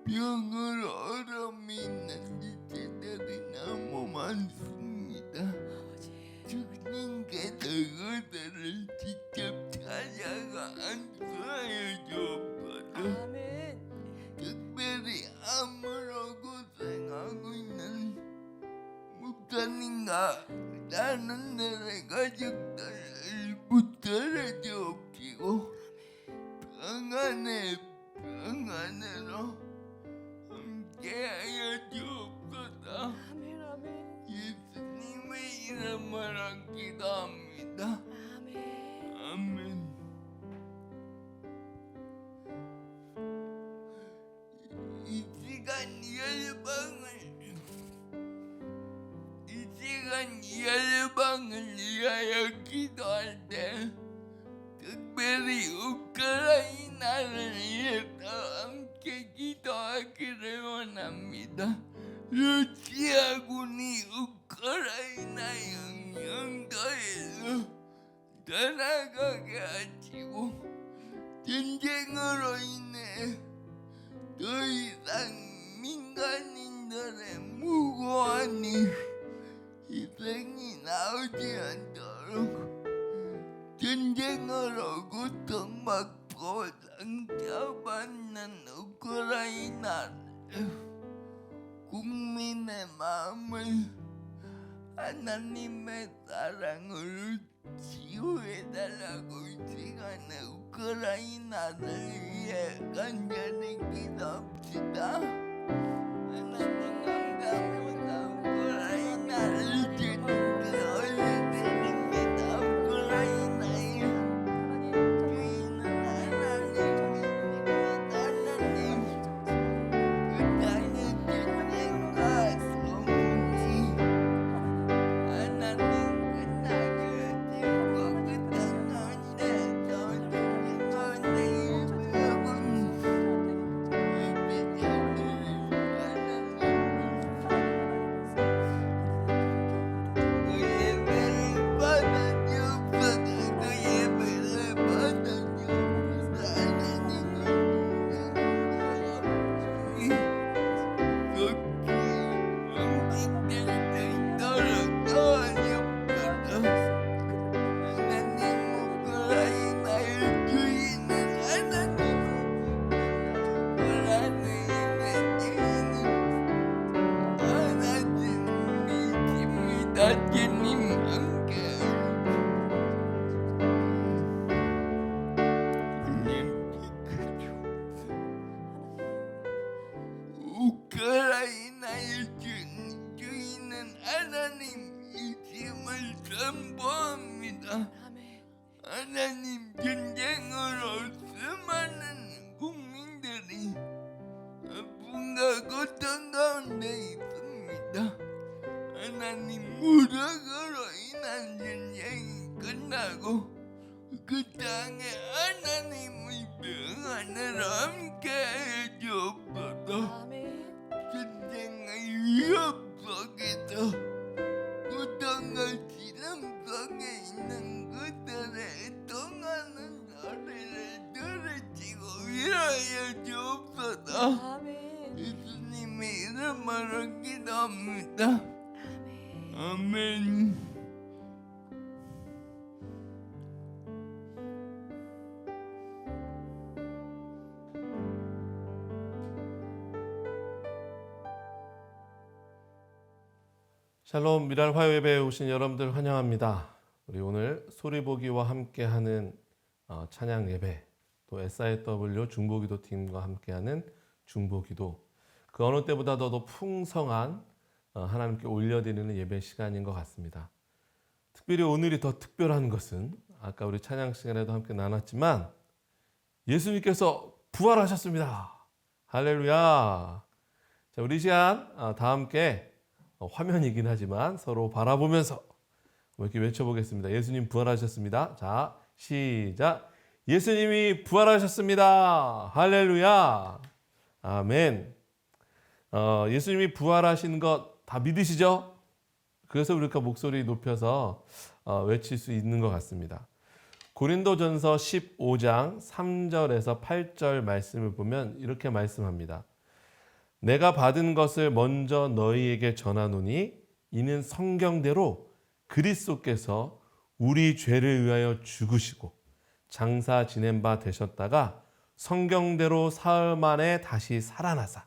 병을 어려움이 있는 지체들이 너무 많습니다. 주님께서 그들을 직접 찾아가 안수하여 주옵소서. 아멘. 특별히 암으로 고생하고 있는 목사님과 나는 내 가족들을 붙들어 주옵시고 평안으로 함께하여 주옵소서. 아멘. 아멘. 예수님의 이름으로 기도합니다. 아멘. 아멘. 이 시간 열방을 위하여 기도할 때 특별히 우크라이나를 위해서 함께 기도하기를 원합니다. 러시아군이 우크라이나 영토에서 떠나가게 하시고 전쟁으로 인해 더 이상 민간인들의 무고한 희생이 나오지 않도록 전쟁으로 고통받고 상처받는 우크라이나 국민의 마음을 하나님의 사랑으로 치유해달라고 이 시간에 우크라이나를 위해 간절히 기도합시다. 하나님 감사합니다. 우크라이나를 주님께 올려드립니다. 우크라이나의 주인은 하나님입니다. 하나님 그 땅의 전쟁과 소문이 하나님 끝나게 하시고 그 땅 가운데서 주님의 여러분 주님 함께 우크라이나의 주인은 하나님이심을 선포합니다. 아멘. 하나님 전쟁으로 수많은 국민들이 아픔과 고통 가운데 있습니다. 하나님 무력으로 인한 전쟁이 끝나고 그 땅에 하나님의 평안을 함께 해주옵소서. 아멘. 전쟁의 위협 속에서 고통과 시름 속에 있는 그들의 통하는 소리를 들으시고 위로하여 주옵소서. 아멘. 예수님의 이름으로 기도합니다. 아멘. 샬롬 미랄 화요 예배에 오신 여러분들 환영합니다. 우리 오늘 소리보기와 함께하는 찬양 예배, 또 SIW 중보기도 팀과 함께하는 중보기도, 그 어느 때보다 더 풍성한 하나님께 올려드리는 예배 시간인 것 같습니다. 특별히 오늘이 더 특별한 것은 아까 우리 찬양 시간에도 함께 나눴지만 예수님께서 부활하셨습니다. 할렐루야. 자, 우리 시간 다 함께 화면이긴 하지만 서로 바라보면서 이렇게 외쳐보겠습니다. 예수님 부활하셨습니다. 자, 시작. 예수님이 부활하셨습니다. 할렐루야. 아멘. 예수님이 부활하신 것 다 믿으시죠? 그래서 우리가 목소리 높여서 외칠 수 있는 것 같습니다. 고린도전서 15장 3절에서 8절 말씀을 보면 이렇게 말씀합니다. 내가 받은 것을 먼저 너희에게 전하노니 이는 성경대로 그리스도께서 우리 죄를 위하여 죽으시고 장사 지낸 바 되셨다가 성경대로 사흘 만에 다시 살아나사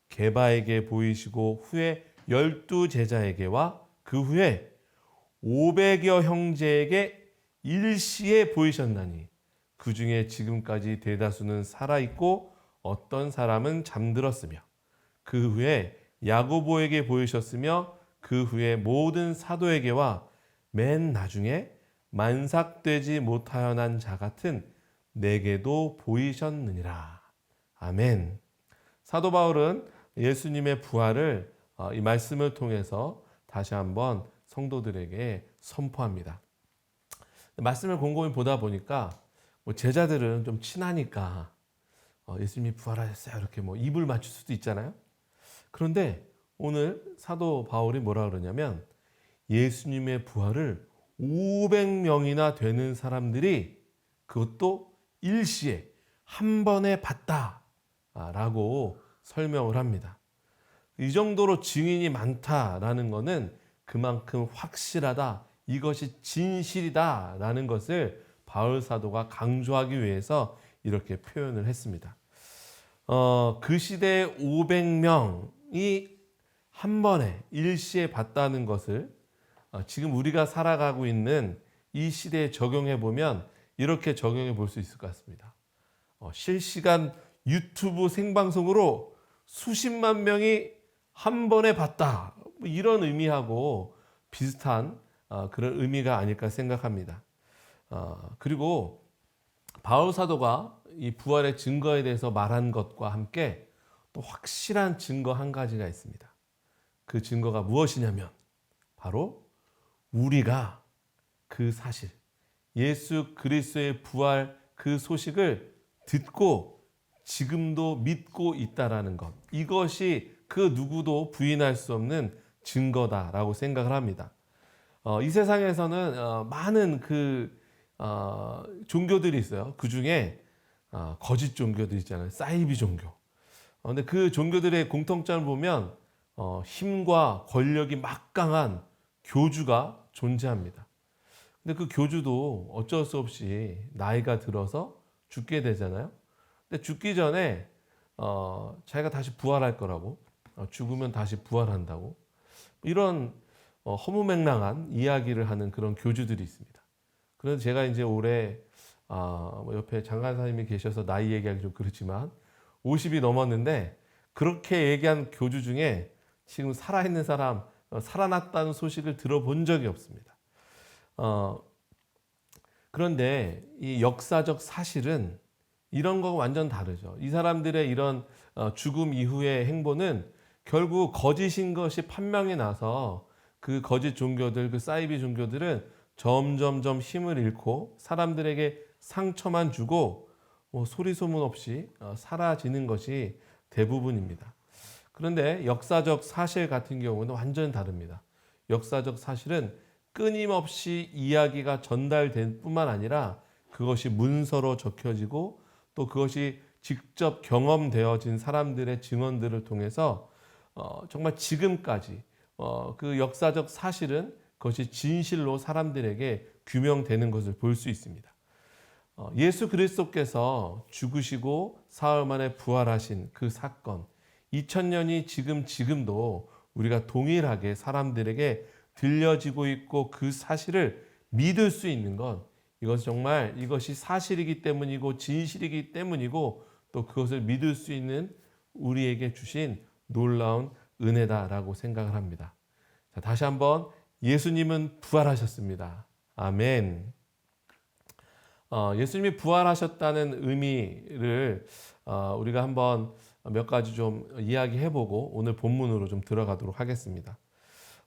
게바에게 보이시고 후에 12 제자에게와 그 후에 500여 형제에게 일시에 보이셨나니 그 중에 지금까지 대다수는 살아있고 어떤 사람은 잠들었으며 그 후에 야고보에게 보이셨으며 그 후에 모든 사도에게와 맨 나중에 만삭되지 못하여 난 자 같은 내게도 보이셨느니라. 아멘. 사도 바울은 예수님의 부활을 이 말씀을 통해서 다시 한번 성도들에게 선포합니다. 말씀을 곰곰이 보다 보니까 제자들은 좀 친하니까 예수님이 부활하셨어요 이렇게 입을 맞출 수도 있잖아요. 그런데 오늘 사도 바울이 뭐라 그러냐면 예수님의 부활을 500명이나 되는 사람들이 그것도 일시에 한 번에 봤다라고 설명을 합니다. 이 정도로 증인이 많다라는 것은 그만큼 확실하다, 이것이 진실이다라는 것을 바울 사도가 강조하기 위해서 이렇게 표현을 했습니다. 그 시대에 500명이 한 번에 일시에 봤다는 것을 지금 우리가 살아가고 있는 이 시대에 적용해 보면 이렇게 적용해 볼 수 있을 것 같습니다. 실시간 유튜브 생방송으로 수십만 명이 한 번에 봤다. 이런 의미하고 비슷한 그런 의미가 아닐까 생각합니다. 그리고 바울 사도가 이 부활의 증거에 대해서 말한 것과 함께 또 확실한 증거 한 가지가 있습니다. 그 증거가 무엇이냐면 바로 우리가 그 사실, 예수 그리스도의 부활 그 소식을 듣고 지금도 믿고 있다라는 것. 이것이 그 누구도 부인할 수 없는 증거다라고 생각을 합니다. 이 세상에서는 많은 종교들이 있어요. 그 중에 거짓 종교들 있잖아요. 사이비 종교. 근데 그 종교들의 공통점을 보면 힘과 권력이 막강한 교주가 존재합니다. 근데 그 교주도 어쩔 수 없이 나이가 들어서 죽게 되잖아요. 근데 죽기 전에 자기가 다시 부활할 거라고, 죽으면 다시 부활한다고, 이런 허무맹랑한 이야기를 하는 그런 교주들이 있습니다. 그래서 제가 이제 올해 옆에 장관사님이 계셔서 나이 얘기하기 좀 그렇지만 50이 넘었는데 그렇게 얘기한 교주 중에 지금 살아있는 사람, 살아났다는 소식을 들어본 적이 없습니다. 그런데 이 역사적 사실은 이런 거와 완전 다르죠. 이 사람들의 이런 죽음 이후의 행보는 결국 거짓인 것이 판명이 나서 그 거짓 종교들, 그 사이비 종교들은 점점점 힘을 잃고 사람들에게 상처만 주고 소리 소문 없이 사라지는 것이 대부분입니다. 그런데 역사적 사실 같은 경우는 완전히 다릅니다. 역사적 사실은 끊임없이 이야기가 전달될 뿐만 아니라 그것이 문서로 적혀지고 또 그것이 직접 경험되어진 사람들의 증언들을 통해서 정말 지금까지 그 역사적 사실은 그것이 진실로 사람들에게 규명되는 것을 볼 수 있습니다. 예수 그리스도께서 죽으시고 사흘 만에 부활하신 그 사건, 2000년이 지금도 우리가 동일하게 사람들에게 들려지고 있고 그 사실을 믿을 수 있는 것, 이것이 사실이기 때문이고 진실이기 때문이고 또 그것을 믿을 수 있는 우리에게 주신 놀라운 은혜다라고 생각을 합니다. 자, 다시 한번 예수님은 부활하셨습니다. 아멘. 예수님이 부활하셨다는 의미를 우리가 한번 몇 가지 좀 이야기해보고 오늘 본문으로 좀 들어가도록 하겠습니다.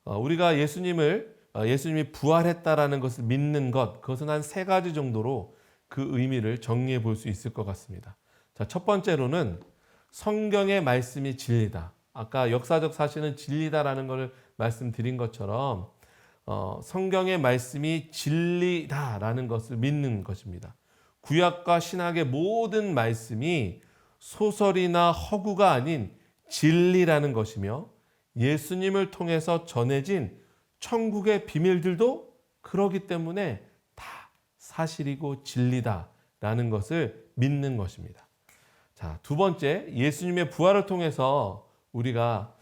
우리가 예수님이 부활했다라는 것을 믿는 것, 그것은 한 3가지 정도로 그 의미를 정리해 볼 수 있을 것 같습니다. 자, 첫 번째로는 성경의 말씀이 진리다. 아까 역사적 사실은 진리다라는 것을 말씀드린 것처럼 성경의 말씀이 진리다라는 것을 믿는 것입니다. 구약과 신약의 모든 말씀이 소설이나 허구가 아닌 진리라는 것이며 예수님을 통해서 전해진 천국의 비밀들도 그러기 때문에 다 사실이고 진리다라는 것을 믿는 것입니다. 자, 두 번째, 예수님의 부활을 통해서 우리가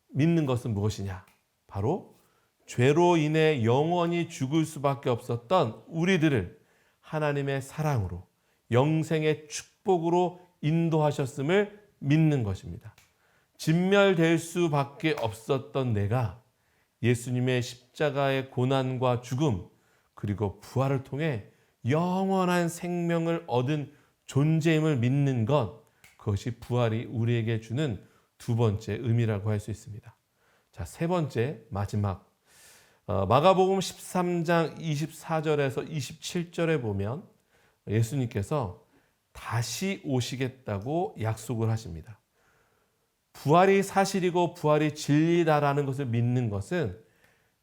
믿는 것은 무엇이냐? 바로 죄로 인해 영원히 죽을 수밖에 없었던 우리들을 하나님의 사랑으로 영생의 축복으로 인도하셨음을 믿는 것입니다. 진멸될 수밖에 없었던 내가 예수님의 십자가의 고난과 죽음 그리고 부활을 통해 영원한 생명을 얻은 존재임을 믿는 것, 그것이 부활이 우리에게 주는 두 번째 의미라고 할 수 있습니다. 자, 세 번째, 마지막 마가복음 13장 24절에서 27절에 보면 예수님께서 다시 오시겠다고 약속을 하십니다. 부활이 사실이고 부활이 진리다라는 것을 믿는 것은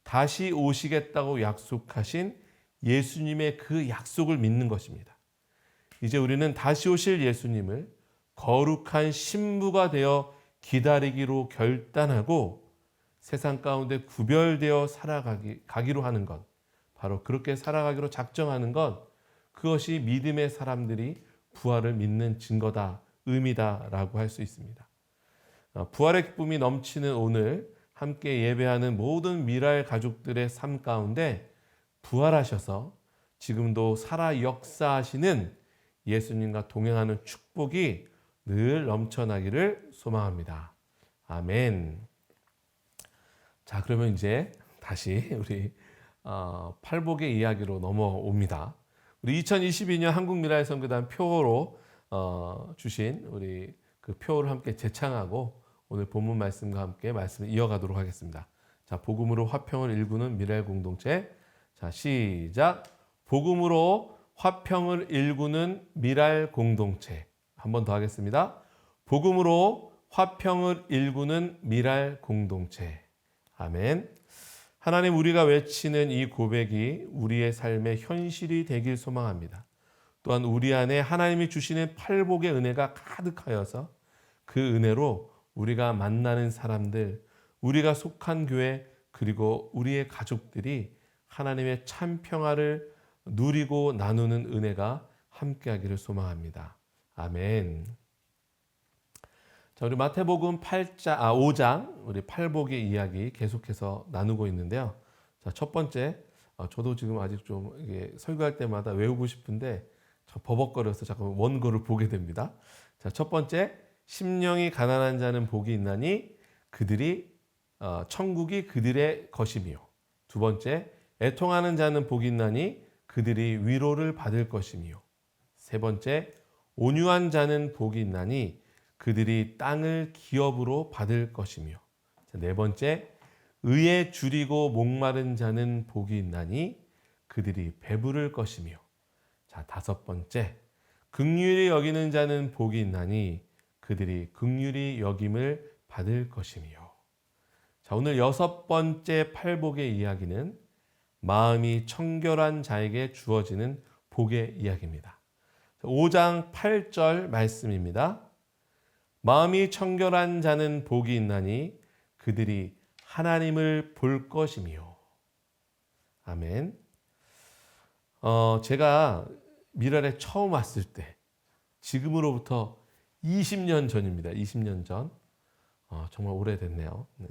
다시 오시겠다고 약속하신 예수님의 그 약속을 믿는 것입니다. 이제 우리는 다시 오실 예수님을 거룩한 신부가 되어 기다리기로 결단하고 세상 가운데 구별되어 살아가기로 하는 것, 바로 그렇게 살아가기로 작정하는 것, 그것이 믿음의 사람들이 부활을 믿는 증거다, 의미다라고 할 수 있습니다. 부활의 기쁨이 넘치는 오늘 함께 예배하는 모든 미라엘 가족들의 삶 가운데 부활하셔서 지금도 살아 역사하시는 예수님과 동행하는 축복이 늘 넘쳐나기를 소망합니다. 아멘. 자, 그러면 이제 다시 우리 팔복의 이야기로 넘어옵니다. 우리 2022년 한국미라엘선교단 표로 주신 우리 그 표를 함께 재창하고 오늘 본문 말씀과 함께 말씀을 이어가도록 하겠습니다. 자, 복음으로 화평을 일구는 미라엘 공동체. 자, 시작. 복음으로 화평을 일구는 미라엘 공동체. 한 번 더 하겠습니다. 복음으로 화평을 일구는 미라엘 공동체. 아멘. 하나님, 우리가 외치는 이 고백이 우리의 삶의 현실이 되길 소망합니다. 또한 우리 안에 하나님이 주시는 팔복의 은혜가 가득하여서 그 은혜로 우리가 만나는 사람들, 우리가 속한 교회, 그리고 우리의 가족들이 하나님의 참 평화를 누리고 나누는 은혜가 함께하기를 소망합니다. 아멘. 자, 우리 마태복음 5장 우리 팔복의 이야기 계속해서 나누고 있는데요. 자, 첫 번째, 저도 지금 아직 좀 이게 설교할 때마다 외우고 싶은데 저 버벅거려서 자꾸 원고를 보게 됩니다. 자, 첫 번째, 심령이 가난한 자는 복이 있나니 그들이 천국이 그들의 것이며, 두 번째, 애통하는 자는 복이 있나니 그들이 위로를 받을 것이며, 세 번째, 온유한 자는 복이 있나니 그들이 땅을 기업으로 받을 것이며, 네 번째, 의에 줄이고 목마른 자는 복이 있나니 그들이 배부를 것이며, 자, 다섯 번째, 긍휼히 여기는 자는 복이 있나니 그들이 긍휼히 여김을 받을 것이며. 자, 오늘 여섯 번째 팔복의 이야기는 마음이 청결한 자에게 주어지는 복의 이야기입니다. 5장 8절 말씀입니다. 마음이 청결한 자는 복이 있나니 그들이 하나님을 볼 것이며. 아멘. 제가 미랄에 처음 왔을 때, 지금으로부터 20년 전입니다. 20년 전. 정말 오래됐네요. 네.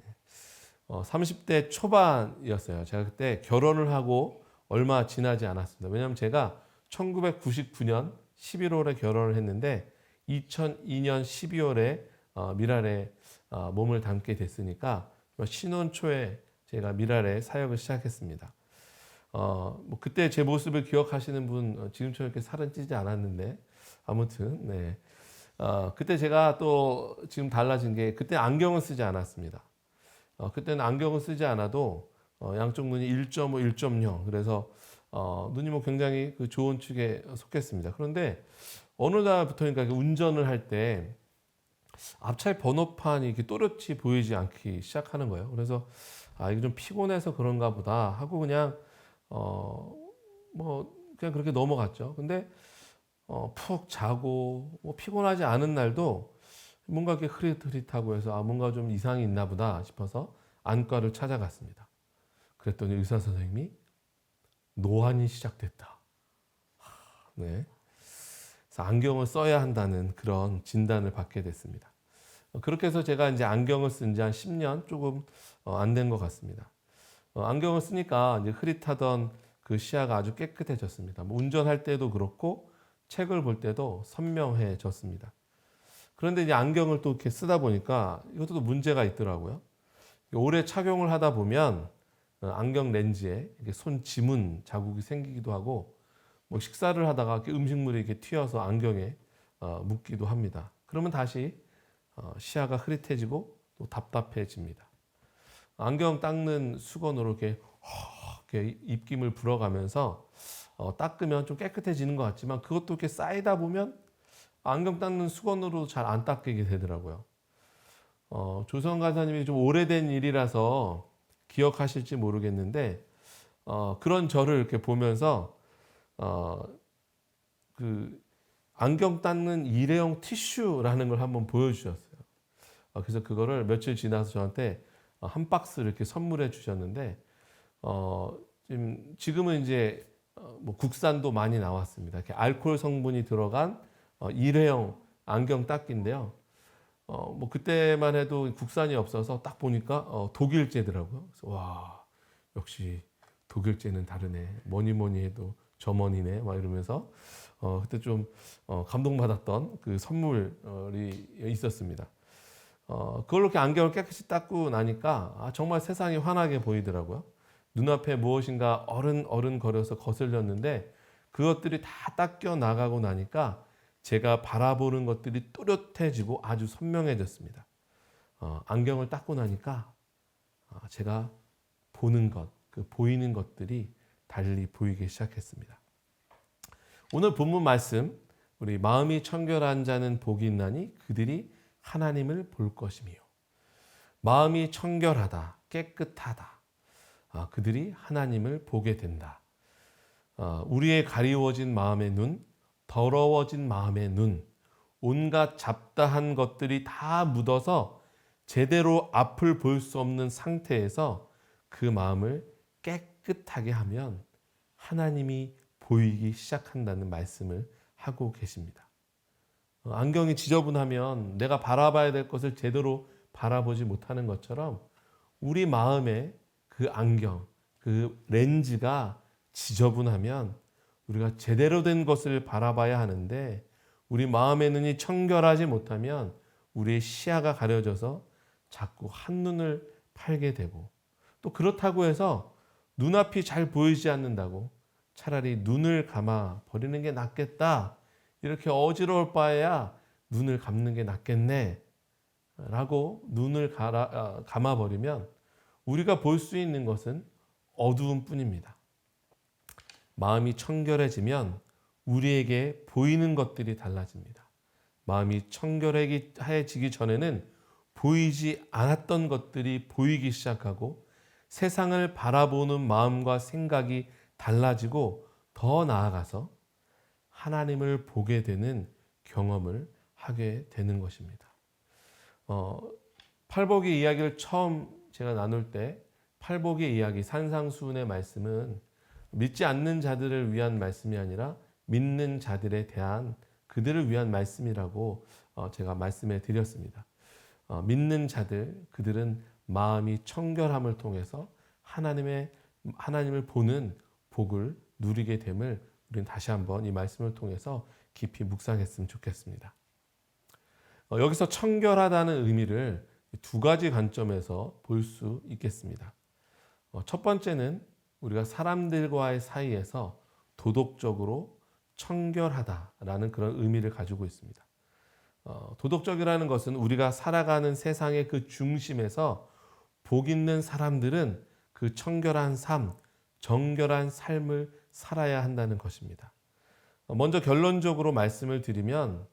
30대 초반이었어요. 제가 그때 결혼을 하고 얼마 지나지 않았습니다. 왜냐하면 제가 1999년 11월에 결혼을 했는데 2002년 12월에 미랄에 몸을 담게 됐으니까 신혼 초에 제가 미랄에 사역을 시작했습니다. 뭐 그때 제 모습을 기억하시는 분, 지금처럼 이렇게 살은 찌지 않았는데 아무튼 네. 그때 제가 또 지금 달라진 게, 그때 안경을 쓰지 않았습니다. 그때는 안경을 쓰지 않아도 양쪽 눈이 1.5, 1.0, 그래서 눈이 굉장히 그 좋은 축에 속했습니다. 그런데 어느 날부터인가 운전을 할 때 앞차의 번호판이 이렇게 또렷이 보이지 않기 시작하는 거예요. 그래서 이게 좀 피곤해서 그런가 보다 하고 그냥 그냥 그렇게 넘어갔죠. 근데 푹 자고 피곤하지 않은 날도 뭔가 이렇게 흐릿흐릿하고 해서 뭔가 좀 이상이 있나 보다 싶어서 안과를 찾아갔습니다. 그랬더니 의사 선생님이 노안이 시작됐다. 네. 그래서 안경을 써야 한다는 그런 진단을 받게 됐습니다. 그렇게 해서 제가 이제 안경을 쓴 지 한 10년 조금 안 된 것 같습니다. 안경을 쓰니까 이제 흐릿하던 그 시야가 아주 깨끗해졌습니다. 운전할 때도 그렇고 책을 볼 때도 선명해졌습니다. 그런데 이제 안경을 또 이렇게 쓰다 보니까 이것도 또 문제가 있더라고요. 오래 착용을 하다 보면 안경 렌즈에 이렇게 손 지문 자국이 생기기도 하고 식사를 하다가 이렇게 음식물이 이렇게 튀어서 안경에 묻기도 합니다. 그러면 다시 시야가 흐릿해지고 또 답답해집니다. 안경 닦는 수건으로 이렇게 입김을 불어가면서 닦으면 좀 깨끗해지는 것 같지만 그것도 이렇게 쌓이다 보면 안경 닦는 수건으로 잘 안 닦이게 되더라고요. 조성 간사님이 좀 오래된 일이라서 기억하실지 모르겠는데 그런 저를 이렇게 보면서 그 안경 닦는 일회용 티슈라는 걸 한번 보여주셨어요. 그래서 그거를 며칠 지나서 저한테 한 박스를 이렇게 선물해 주셨는데 지금은 이제 국산도 많이 나왔습니다. 이렇게 알코올 성분이 들어간 일회용 안경 닦기인데요. 그때만 해도 국산이 없어서 딱 보니까 독일제더라고요. 그래서 와, 역시 독일제는 다르네. 뭐니 해도 점원이네. 막 이러면서 그때 좀 감동받았던 그 선물이 있었습니다. 그걸로 이렇게 안경을 깨끗이 닦고 나니까 정말 세상이 환하게 보이더라고요. 눈앞에 무엇인가 어른거려서 거슬렸는데 그것들이 다 닦여 나가고 나니까 제가 바라보는 것들이 또렷해지고 아주 선명해졌습니다. 안경을 닦고 나니까 제가 보는 것, 그 보이는 것들이 달리 보이기 시작했습니다. 오늘 본문 말씀, 우리 마음이 청결한 자는 복이 있나니 그들이 하나님을 볼 것이며 마음이 청결하다, 깨끗하다, 그들이 하나님을 보게 된다. 우리의 가리워진 마음의 눈, 더러워진 마음의 눈, 온갖 잡다한 것들이 다 묻어서 제대로 앞을 볼 수 없는 상태에서 그 마음을 깨끗하게 하면 하나님이 보이기 시작한다는 말씀을 하고 계십니다. 안경이 지저분하면 내가 바라봐야 될 것을 제대로 바라보지 못하는 것처럼 우리 마음의 그 안경, 그 렌즈가 지저분하면 우리가 제대로 된 것을 바라봐야 하는데 우리 마음의 눈이 청결하지 못하면 우리의 시야가 가려져서 자꾸 한눈을 팔게 되고 또 그렇다고 해서 눈앞이 잘 보이지 않는다고 차라리 눈을 감아 버리는 게 낫겠다. 이렇게 어지러울 바에야 눈을 감는 게 낫겠네. 라고 눈을 감아버리면 우리가 볼 수 있는 것은 어두움 뿐입니다. 마음이 청결해지면 우리에게 보이는 것들이 달라집니다. 마음이 청결해지기 전에는 보이지 않았던 것들이 보이기 시작하고 세상을 바라보는 마음과 생각이 달라지고 더 나아가서 하나님을 보게 되는 경험을 하게 되는 것입니다. 팔복의 이야기를 처음 제가 나눌 때 팔복의 이야기, 산상수훈의 말씀은 믿지 않는 자들을 위한 말씀이 아니라 믿는 자들에 대한 그들을 위한 말씀이라고 제가 말씀해 드렸습니다. 믿는 자들, 그들은 마음이 청결함을 통해서 하나님을 보는 복을 누리게 됨을 우리는 다시 한번 이 말씀을 통해서 깊이 묵상했으면 좋겠습니다. 여기서 청결하다는 의미를 두 가지 관점에서 볼 수 있겠습니다. 첫 번째는 우리가 사람들과의 사이에서 도덕적으로 청결하다라는 그런 의미를 가지고 있습니다. 도덕적이라는 것은 우리가 살아가는 세상의 그 중심에서 복 있는 사람들은 그 청결한 삶, 정결한 삶을 살아야 한다는 것입니다. 먼저 결론적으로 말씀을 드리면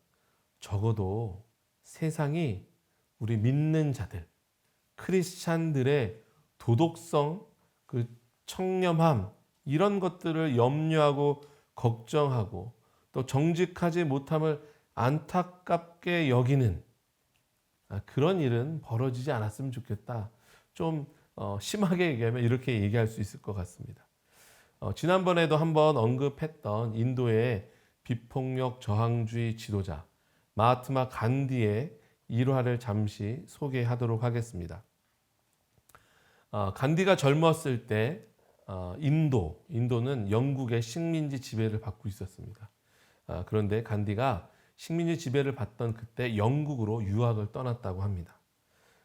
적어도 세상이 우리 믿는 자들, 크리스찬들의 도덕성, 그 청렴함 이런 것들을 염려하고 걱정하고 또 정직하지 못함을 안타깝게 여기는 그런 일은 벌어지지 않았으면 좋겠다. 좀 심하게 얘기하면 이렇게 얘기할 수 있을 것 같습니다. 지난번에도 한번 언급했던 인도의 비폭력 저항주의 지도자 마하트마 간디의 일화를 잠시 소개하도록 하겠습니다. 간디가 젊었을 때 인도는 영국의 식민지 지배를 받고 있었습니다. 그런데 간디가 식민지 지배를 받던 그때 영국으로 유학을 떠났다고 합니다.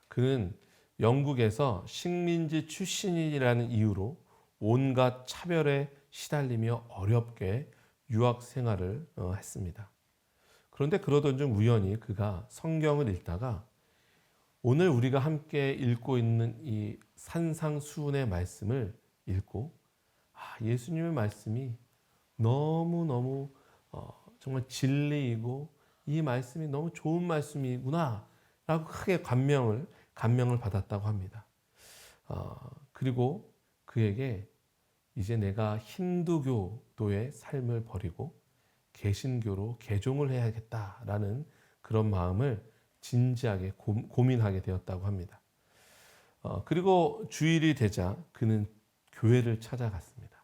그는 영국에서 식민지 출신이라는 이유로 온갖 차별에 시달리며 어렵게 유학 생활을 했습니다. 그런데 그러던 중 우연히 그가 성경을 읽다가 오늘 우리가 함께 읽고 있는 이 산상수훈의 말씀을 읽고 예수님의 말씀이 너무너무 정말 진리이고 이 말씀이 너무 좋은 말씀이구나 라고 크게 감명을 받았다고 합니다. 그리고 그에게 이제 내가 힌두교도의 삶을 버리고 개신교로 개종을 해야겠다라는 그런 마음을 진지하게 고민하게 되었다고 합니다. 그리고 주일이 되자 그는 교회를 찾아갔습니다.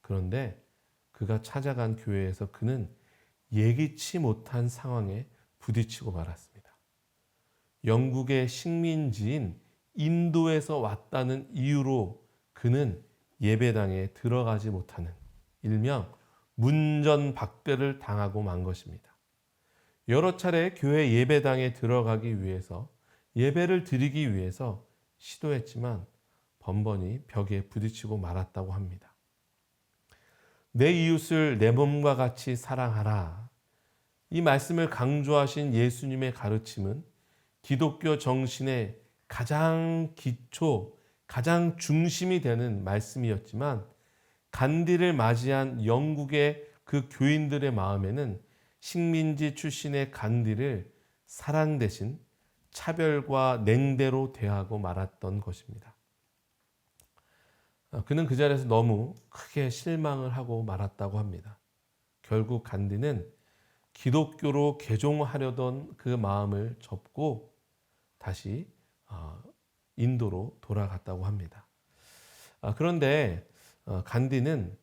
그런데 그가 찾아간 교회에서 그는 예기치 못한 상황에 부딪히고 말았습니다. 영국의 식민지인 인도에서 왔다는 이유로 그는 예배당에 들어가지 못하는 일명 문전박대를 당하고 만 것입니다. 여러 차례 교회 예배당에 들어가기 위해서 예배를 드리기 위해서 시도했지만 번번이 벽에 부딪히고 말았다고 합니다. 내 이웃을 내 몸과 같이 사랑하라. 이 말씀을 강조하신 예수님의 가르침은 기독교 정신의 가장 기초, 가장 중심이 되는 말씀이었지만 간디를 맞이한 영국의 그 교인들의 마음에는 식민지 출신의 간디를 사랑 대신 차별과 냉대로 대하고 말았던 것입니다. 그는 그 자리에서 너무 크게 실망을 하고 말았다고 합니다. 결국 간디는 기독교로 개종하려던 그 마음을 접고 다시 인도로 돌아갔다고 합니다. 그런데 간디는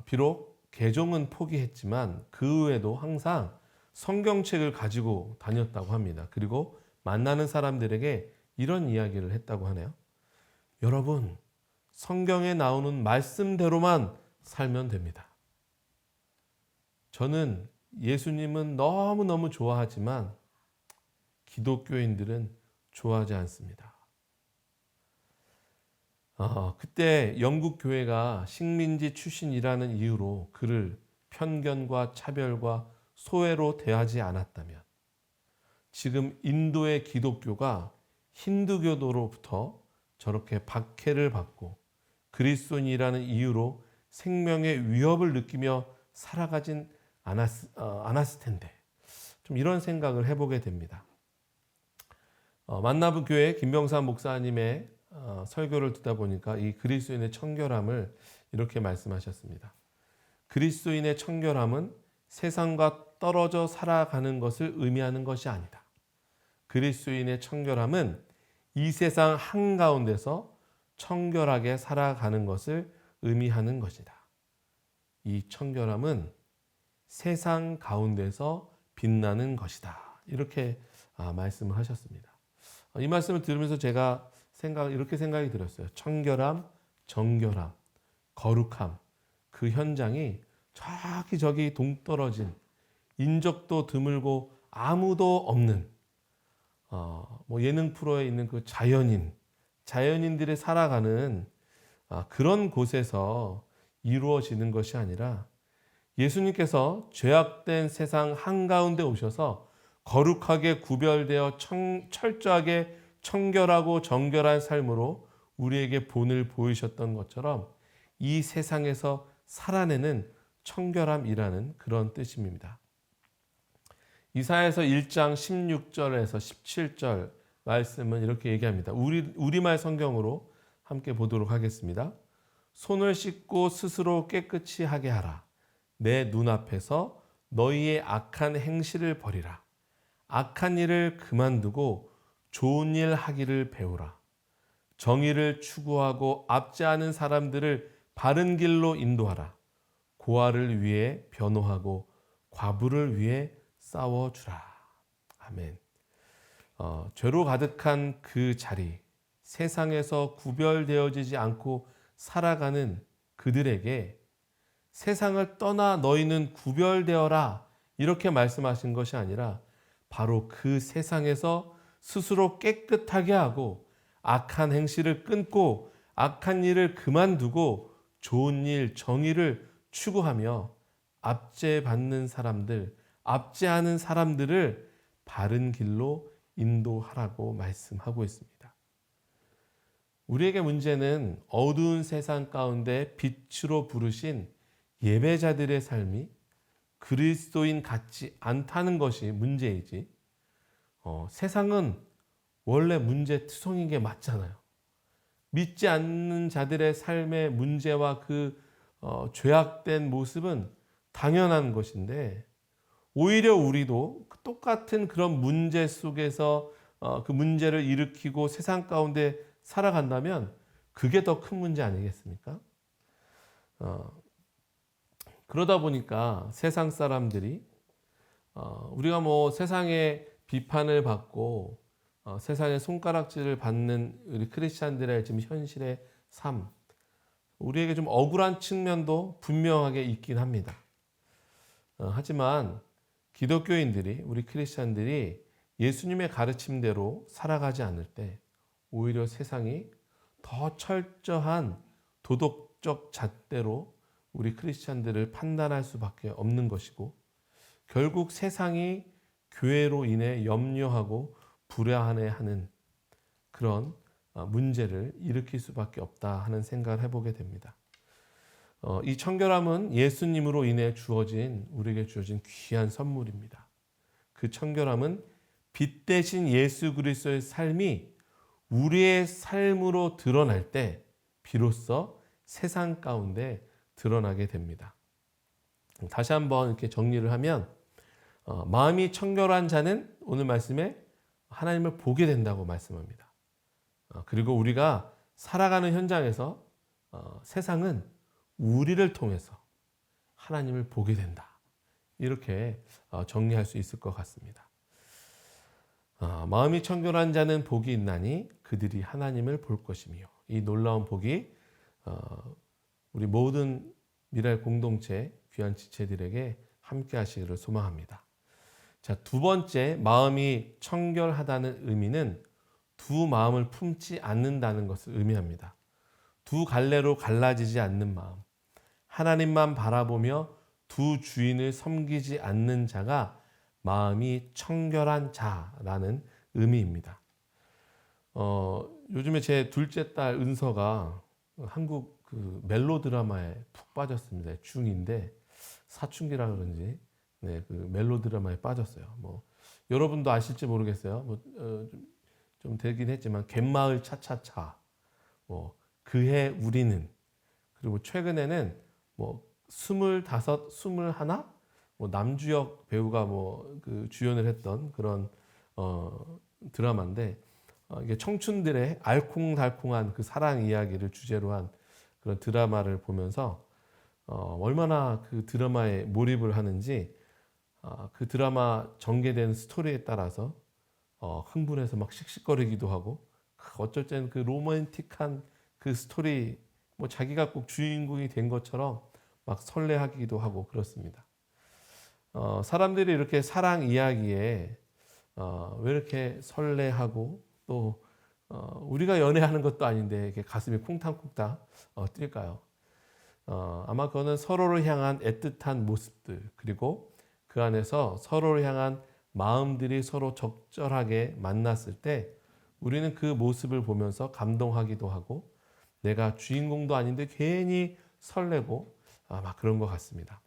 비록 개종은 포기했지만 그 외에도 항상 성경책을 가지고 다녔다고 합니다. 그리고 만나는 사람들에게 이런 이야기를 했다고 하네요. 여러분, 성경에 나오는 말씀대로만 살면 됩니다. 저는 예수님은 너무너무 좋아하지만 기독교인들은 좋아하지 않습니다. 그때 영국 교회가 식민지 출신이라는 이유로 그를 편견과 차별과 소외로 대하지 않았다면 지금 인도의 기독교가 힌두교도로부터 저렇게 박해를 받고 그리스도인이라는 이유로 생명의 위협을 느끼며 살아가진 않았을 텐데 좀 이런 생각을 해보게 됩니다. 만나부 교회 김병삼 목사님의 설교를 듣다 보니까 이 그리스도인의 청결함을 이렇게 말씀하셨습니다. 그리스도인의 청결함은 세상과 떨어져 살아가는 것을 의미하는 것이 아니다. 그리스도인의 청결함은 이 세상 한가운데서 청결하게 살아가는 것을 의미하는 것이다. 이 청결함은 세상 가운데서 빛나는 것이다. 이렇게 말씀을 하셨습니다. 이 말씀을 들으면서 제가 이렇게 생각이 들었어요. 청결함, 정결함, 거룩함 그 현장이 저기 동떨어진 인적도 드물고 아무도 없는 예능 프로에 있는 그 자연인들이 살아가는 그런 곳에서 이루어지는 것이 아니라 예수님께서 죄악된 세상 한가운데 오셔서 거룩하게 구별되어 철저하게 청결하고 정결한 삶으로 우리에게 본을 보이셨던 것처럼 이 세상에서 살아내는 청결함이라는 그런 뜻입니다. 이사야서 1장 16절에서 17절 말씀은 이렇게 얘기합니다. 우리말 성경으로 함께 보도록 하겠습니다. 손을 씻고 스스로 깨끗이 하게 하라. 내 눈앞에서 너희의 악한 행실을 버리라. 악한 일을 그만두고 좋은 일 하기를 배우라. 정의를 추구하고 압제하는 사람들을 바른 길로 인도하라. 고아를 위해 변호하고 과부를 위해 싸워주라. 아멘. 죄로 가득한 그 자리, 세상에서 구별되어지지 않고 살아가는 그들에게 세상을 떠나 너희는 구별되어라 이렇게 말씀하신 것이 아니라 바로 그 세상에서 스스로 깨끗하게 하고 악한 행실을 끊고 악한 일을 그만두고 좋은 일, 정의를 추구하며 압제받는 사람들, 압제하는 사람들을 바른 길로 인도하라고 말씀하고 있습니다. 우리에게 문제는 어두운 세상 가운데 빛으로 부르신 예배자들의 삶이 그리스도인 같지 않다는 것이 문제이지, 세상은 원래 문제투성인 게 맞잖아요. 믿지 않는 자들의 삶의 문제와 그 죄악된 모습은 당연한 것인데, 오히려 우리도 똑같은 그런 문제 속에서 그 문제를 일으키고 세상 가운데 살아간다면 그게 더 큰 문제 아니겠습니까? 그러다 보니까 세상 사람들이 우리가 뭐 세상의 비판을 받고 세상의 손가락질을 받는 우리 크리스찬들의 지금 현실의 삶, 우리에게 좀 억울한 측면도 분명하게 있긴 합니다. 하지만 기독교인들이, 우리 크리스찬들이 예수님의 가르침대로 살아가지 않을 때 오히려 세상이 더 철저한 도덕적 잣대로 우리 크리스찬들을 판단할 수밖에 없는 것이고, 결국 세상이 교회로 인해 염려하고 불안해하는 그런 문제를 일으킬 수밖에 없다 하는 생각을 해보게 됩니다. 이 청결함은 예수님으로 인해 우리에게 주어진 귀한 선물입니다. 그 청결함은 빛 대신 예수 그리스도의 삶이 우리의 삶으로 드러날 때 비로소 세상 가운데 드러나게 됩니다. 다시 한번 이렇게 정리를 하면, 마음이 청결한 자는 오늘 말씀에 하나님을 보게 된다고 말씀합니다. 그리고 우리가 살아가는 현장에서 세상은 우리를 통해서 하나님을 보게 된다. 이렇게 정리할 수 있을 것 같습니다. 마음이 청결한 자는 복이 있나니 그들이 하나님을 볼 것이며, 이 놀라운 복이 우리 모든 미랄 공동체 귀한 지체들에게 함께 하시기를 소망합니다. 자, 두 번째, 마음이 청결하다는 의미는 두 마음을 품지 않는다는 것을 의미합니다. 두 갈래로 갈라지지 않는 마음, 하나님만 바라보며 두 주인을 섬기지 않는 자가 마음이 청결한 자라는 의미입니다. 요즘에 제 둘째 딸 은서가 한국 그 멜로드라마에 푹 빠졌습니다. 중2인데 사춘기라 그런지 그 멜로드라마에 빠졌어요. 뭐 여러분도 아실지 모르겠어요. 좀 되긴 했지만 갯마을 차차차, 뭐 그해 우리는, 그리고 최근에는 뭐 25, 21, 뭐 남주혁 배우가 그 주연을 했던 그런 드라마인데, 이게 청춘들의 알콩달콩한 그 사랑 이야기를 주제로 한 그런 드라마를 보면서 얼마나 그 드라마에 몰입을 하는지, 그 드라마 전개된 스토리에 따라서 흥분해서 막 씩씩거리기도 하고, 어쩔 때는 그 로맨틱한 그 스토리, 뭐 자기가 꼭 주인공이 된 것처럼 막 설레하기도 하고 그렇습니다. 사람들이 이렇게 사랑 이야기에 왜 이렇게 설레하고, 또 우리가 연애하는 것도 아닌데 이렇게 가슴이 쿵탕쿵탕 뛸까요? 아마 그거는 서로를 향한 애틋한 모습들, 그리고 그 안에서 서로를 향한 마음들이 서로 적절하게 만났을 때 우리는 그 모습을 보면서 감동하기도 하고, 내가 주인공도 아닌데 괜히 설레고 아마 그런 것 같습니다.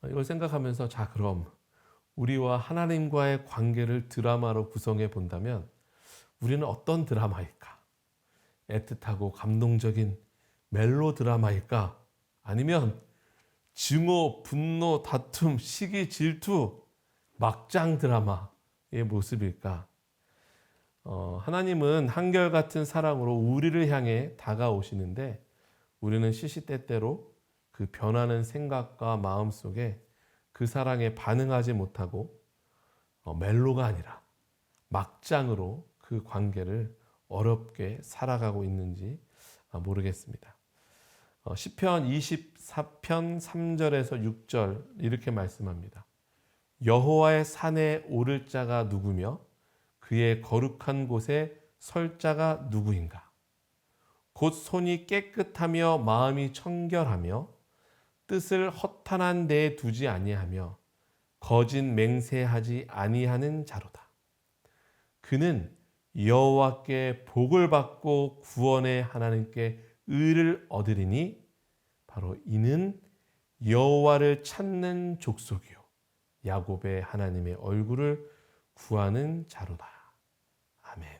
이걸 생각하면서 자, 그럼 우리와 하나님과의 관계를 드라마로 구성해 본다면 우리는 어떤 드라마일까? 애틋하고 감동적인 멜로 드라마일까? 아니면 증오, 분노, 다툼, 시기, 질투, 막장 드라마의 모습일까? 하나님은 한결같은 사랑으로 우리를 향해 다가오시는데 우리는 시시때때로 그 변하는 생각과 마음 속에 그 사랑에 반응하지 못하고 멜로가 아니라 막장으로 그 관계를 어렵게 살아가고 있는지 모르겠습니다. 시편 24편 3절에서 6절 이렇게 말씀합니다. 여호와의 산에 오를 자가 누구며 그의 거룩한 곳에 설 자가 누구인가? 곧 손이 깨끗하며 마음이 청결하며 뜻을 허탄한 데에 두지 아니하며 거짓 맹세하지 아니하는 자로다. 그는 여호와께 복을 받고 구원의 하나님께 의를 얻으리니 바로 이는 여호와를 찾는 족속이요 야곱의 하나님의 얼굴을 구하는 자로다. 아멘.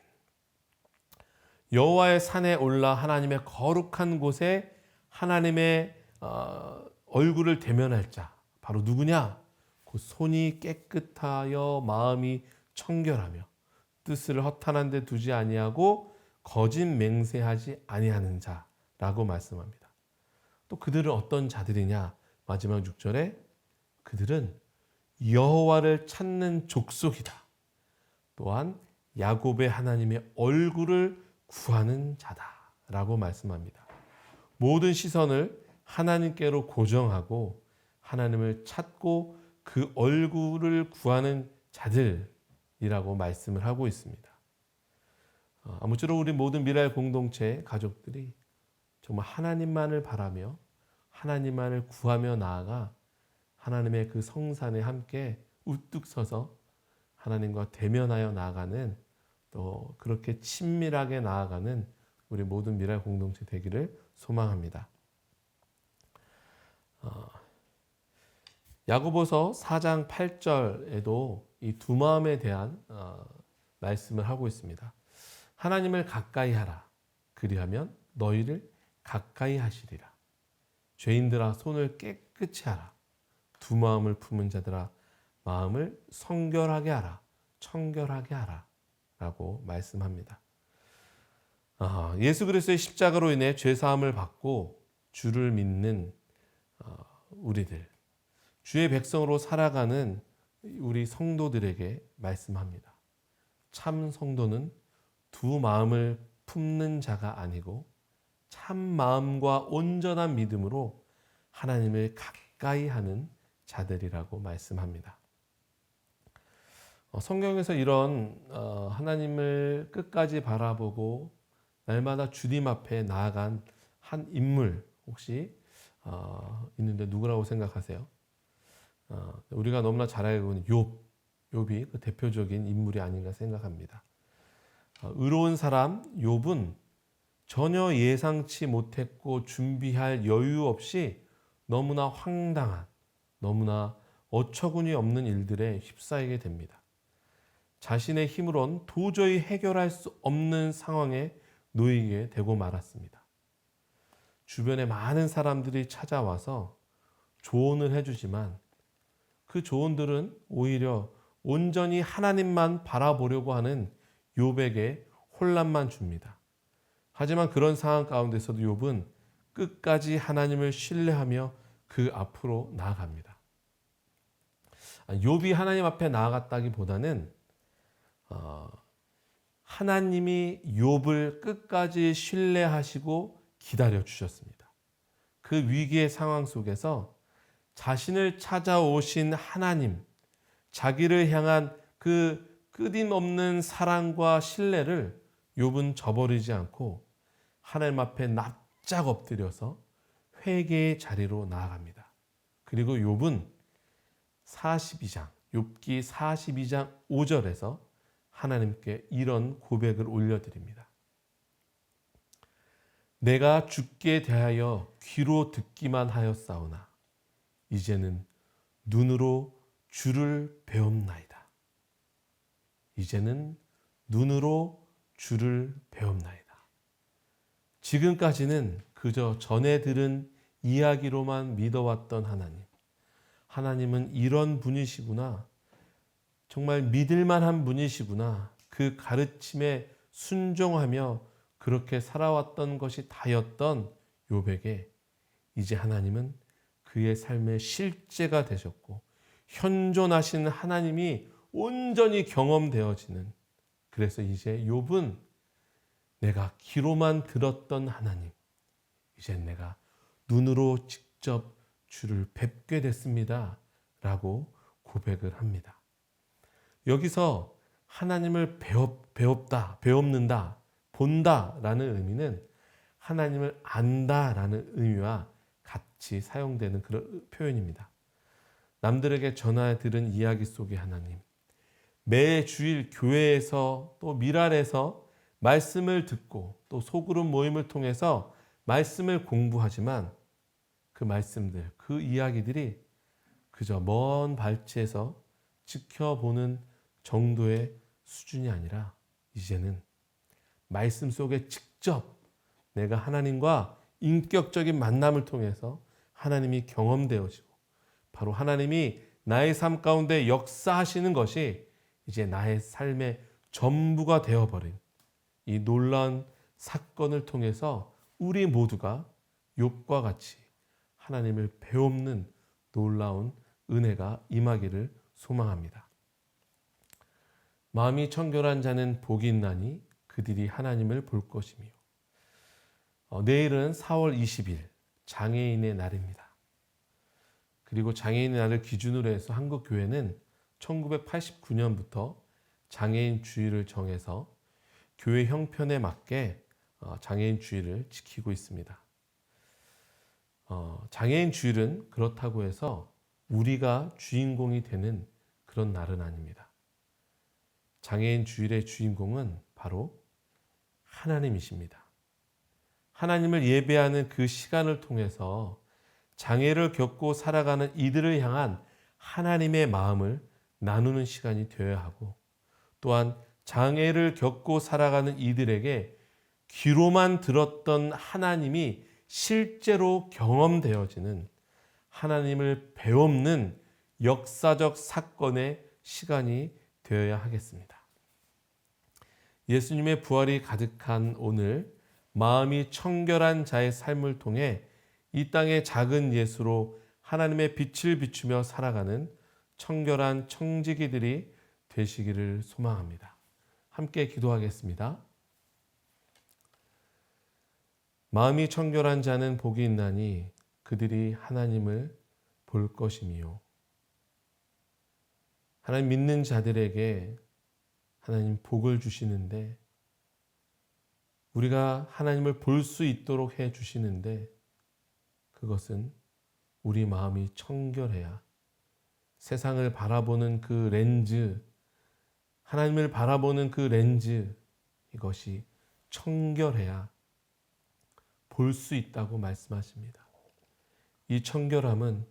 여호와의 산에 올라 하나님의 거룩한 곳에 하나님의 얼굴을 대면할 자 바로 누구냐? 곧 손이 깨끗하여 마음이 청결하며 뜻을 허탄한 데 두지 아니하고 거짓 맹세하지 아니하는 자라고 말씀합니다. 또 그들은 어떤 자들이냐? 마지막 6절에 그들은 여호와를 찾는 족속이다. 또한 야곱의 하나님의 얼굴을 구하는 자다라고 말씀합니다. 모든 시선을 하나님께로 고정하고 하나님을 찾고 그 얼굴을 구하는 자들이라고 말씀을 하고 있습니다. 아무쪼록 우리 모든 미라의 공동체 가족들이 정말 하나님만을 바라며 하나님만을 구하며 나아가 하나님의 그 성산에 함께 우뚝 서서 하나님과 대면하여 나아가는 또 그렇게 친밀하게 나아가는 우리 모든 미라의 공동체 되기를 소망합니다. 야고보서 4장 8절에도 이 두 마음에 대한 말씀을 하고 있습니다. 하나님을 가까이 하라. 그리하면 너희를 가까이 하시리라. 죄인들아 손을 깨끗이 하라. 두 마음을 품은 자들아 마음을 성결하게 하라. 청결하게 하라. 라고 말씀합니다. 예수 그리스도의 십자가로 인해 죄사함을 받고 주를 믿는 우리들, 주의 백성으로 살아가는 우리 성도들에게 말씀합니다. 참 성도는 두 마음을 품는 자가 아니고 참 마음과 온전한 믿음으로 하나님을 가까이 하는 자들이라고 말씀합니다. 성경에서 이런 하나님을 끝까지 바라보고 날마다 주님 앞에 나아간 한 인물 혹시 있는데 누구라고 생각하세요? 우리가 너무나 잘 알고 있는 욥이 그 대표적인 인물이 아닌가 생각합니다. 의로운 사람 욥은 전혀 예상치 못했고 준비할 여유 없이 너무나 황당한, 너무나 어처구니 없는 일들에 휩싸이게 됩니다. 자신의 힘으론 도저히 해결할 수 없는 상황에 놓이게 되고 말았습니다. 주변에 많은 사람들이 찾아와서 조언을 해주지만 그 조언들은 오히려 온전히 하나님만 바라보려고 하는 욥에게 혼란만 줍니다. 하지만 그런 상황 가운데서도 욥은 끝까지 하나님을 신뢰하며 그 앞으로 나아갑니다. 욥이 하나님 앞에 나아갔다기보다는 하나님이 욥을 끝까지 신뢰하시고 기다려 주셨습니다. 그 위기의 상황 속에서 자신을 찾아오신 하나님, 자기를 향한 그 끊임없는 사랑과 신뢰를 욥은 저버리지 않고 하나님 앞에 납작 엎드려서 회개의 자리로 나아갑니다. 그리고 욥은 42장, 욥기 42장 5절에서 하나님께 이런 고백을 올려드립니다. 내가 주께 대하여 귀로 듣기만 하였사오나 이제는 눈으로 주를 배움나이다. 이제는 눈으로 주를 배움나이다. 지금까지는 그저 전에 들은 이야기로만 믿어왔던 하나님. 하나님은 이런 분이시구나. 정말 믿을만한 분이시구나. 그 가르침에 순종하며 그렇게 살아왔던 것이 다였던 욥에게 이제 하나님은 그의 삶의 실제가 되셨고 현존하신 하나님이 온전히 경험되어지는, 그래서 이제 욥은 내가 귀로만 들었던 하나님, 이젠 내가 눈으로 직접 주를 뵙게 됐습니다 라고 고백을 합니다. 여기서 하나님을 배웁는다, 본다 라는 의미는 하나님을 안다 라는 의미와 같이 사용되는 그런 표현입니다. 남들에게 전해 들은 이야기 속의 하나님, 매 주일 교회에서 또 미랄에서 말씀을 듣고 또 소그룹 모임을 통해서 말씀을 공부하지만 그 말씀들, 그 이야기들이 그저 먼 발치에서 지켜보는 정도의 수준이 아니라 이제는 말씀 속에 직접 내가 하나님과 인격적인 만남을 통해서 하나님이 경험되어지고 바로 하나님이 나의 삶 가운데 역사하시는 것이 이제 나의 삶의 전부가 되어버린 이 놀라운 사건을 통해서 우리 모두가 욥과 같이 하나님을 배움는 놀라운 은혜가 임하기를 소망합니다. 마음이 청결한 자는 복이 있나니 그들이 하나님을 볼 것이며. 내일은 4월 20일 장애인의 날입니다. 그리고 장애인의 날을 기준으로 해서 한국교회는 1989년부터 장애인 주일을 정해서 교회 형편에 맞게 장애인 주일을 지키고 있습니다. 장애인 주일은 그렇다고 해서 우리가 주인공이 되는 그런 날은 아닙니다. 장애인 주일의 주인공은 바로 하나님이십니다. 하나님을 예배하는 그 시간을 통해서 장애를 겪고 살아가는 이들을 향한 하나님의 마음을 나누는 시간이 되어야 하고, 또한 장애를 겪고 살아가는 이들에게 귀로만 들었던 하나님이 실제로 경험되어지는 하나님을 배움는 역사적 사건의 시간이 되어야 하겠습니다. 예수님의 부활이 가득한 오늘, 마음이 청결한 자의 삶을 통해 이 땅의 작은 예수로 하나님의 빛을 비추며 살아가는 청결한 청지기들이 되시기를 소망합니다. 함께 기도하겠습니다. 마음이 청결한 자는 복이 있나니 그들이 하나님을 볼 것이며. 하나님 믿는 자들에게 하나님 복을 주시는데, 우리가 하나님을 볼 수 있도록 해 주시는데, 그것은 우리 마음이 청결해야, 세상을 바라보는 그 렌즈, 하나님을 바라보는 그 렌즈, 이것이 청결해야 볼 수 있다고 말씀하십니다. 이 청결함은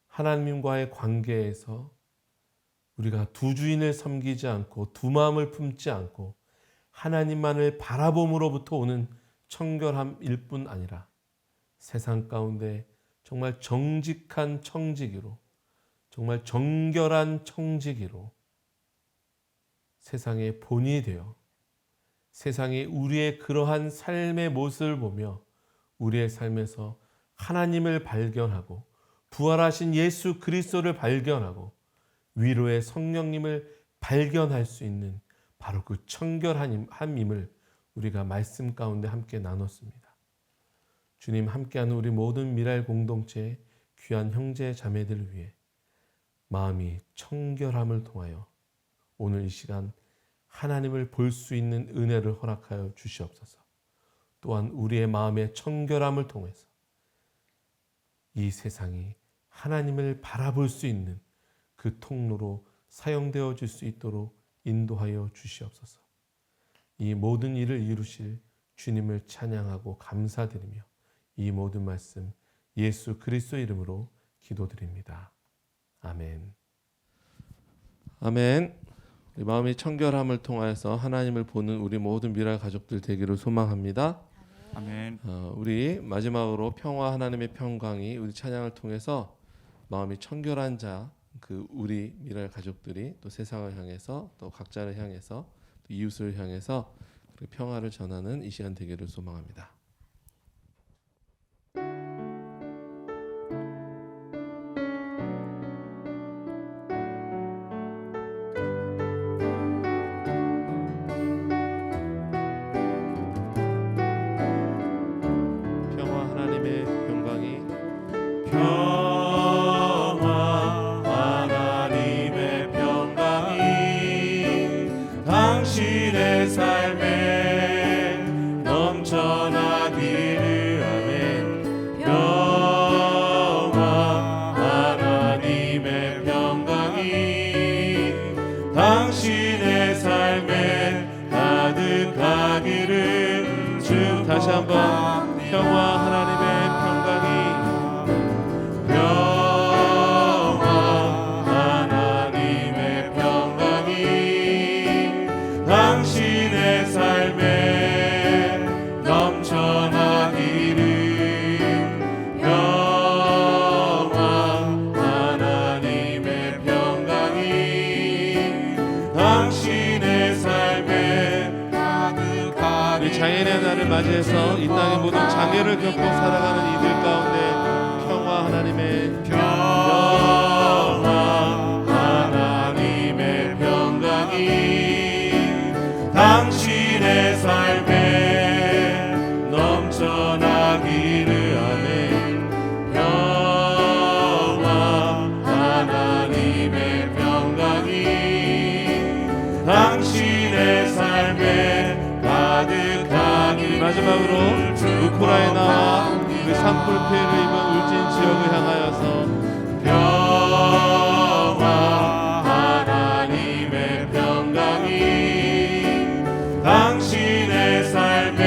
하나님과의 관계에서 우리가 두 주인을 섬기지 않고 두 마음을 품지 않고 하나님만을 바라봄으로부터 오는 청결함일 뿐 아니라 세상 가운데 정말 정직한 청지기로, 정말 정결한 청지기로 세상의 본이 되어 세상이 우리의 그러한 삶의 모습을 보며 우리의 삶에서 하나님을 발견하고 부활하신 예수 그리스도를 발견하고 위로의 성령님을 발견할 수 있는 바로 그 청결함임을 우리가 말씀 가운데 함께 나눴습니다. 주님, 함께하는 우리 모든 미랄 공동체의 귀한 형제 자매들을 위해 마음이 청결함을 통하여 오늘 이 시간 하나님을 볼 수 있는 은혜를 허락하여 주시옵소서. 또한 우리의 마음의 청결함을 통해서 이 세상이 하나님을 바라볼 수 있는 그 통로로 사용되어 줄 수 있도록 인도하여 주시옵소서. 이 모든 일을 이루실 주님을 찬양하고 감사드리며 이 모든 말씀 예수 그리스도 이름으로 기도드립니다. 아멘. 아멘. 우리 마음의 청결함을 통하여서 하나님을 보는 우리 모든 미랄 가족들 되기를 소망합니다. 아멘. 우리 마지막으로 평화 하나님의 평강이 우리 찬양을 통해서 마음이 청결한 자, 그 우리 미랄 가족들이 또 세상을 향해서 또 각자를 향해서 또 이웃을 향해서 그 평화를 전하는 이 시간 되기를 소망합니다. 평화 하나님의 평강이 당신의 삶에 넘쳐나기를. 아멘. 평화 하나님의 평강이 당신의 삶에 가득하기를. 주 다시 한번 평화 하나님의 평강이 당신의 삶에 넘쳐나기를. 평화 하나님의 평강이 당신의 삶에 가득하기를. 이 장애인의 날을 맞이해서 이 땅의 모든 장애를 겪고 살아가는 이들 가운데 평화 하나님의 당신의 삶에 넘쳐나기를. 아멘. 평화 하나님의 평강이 당신의 삶에 가득하기를. 마지막으로 우크라이나와 그 산불 피해를 입은 울진 지역을 향하여서 평화 하나님의 평강이 당신의 삶에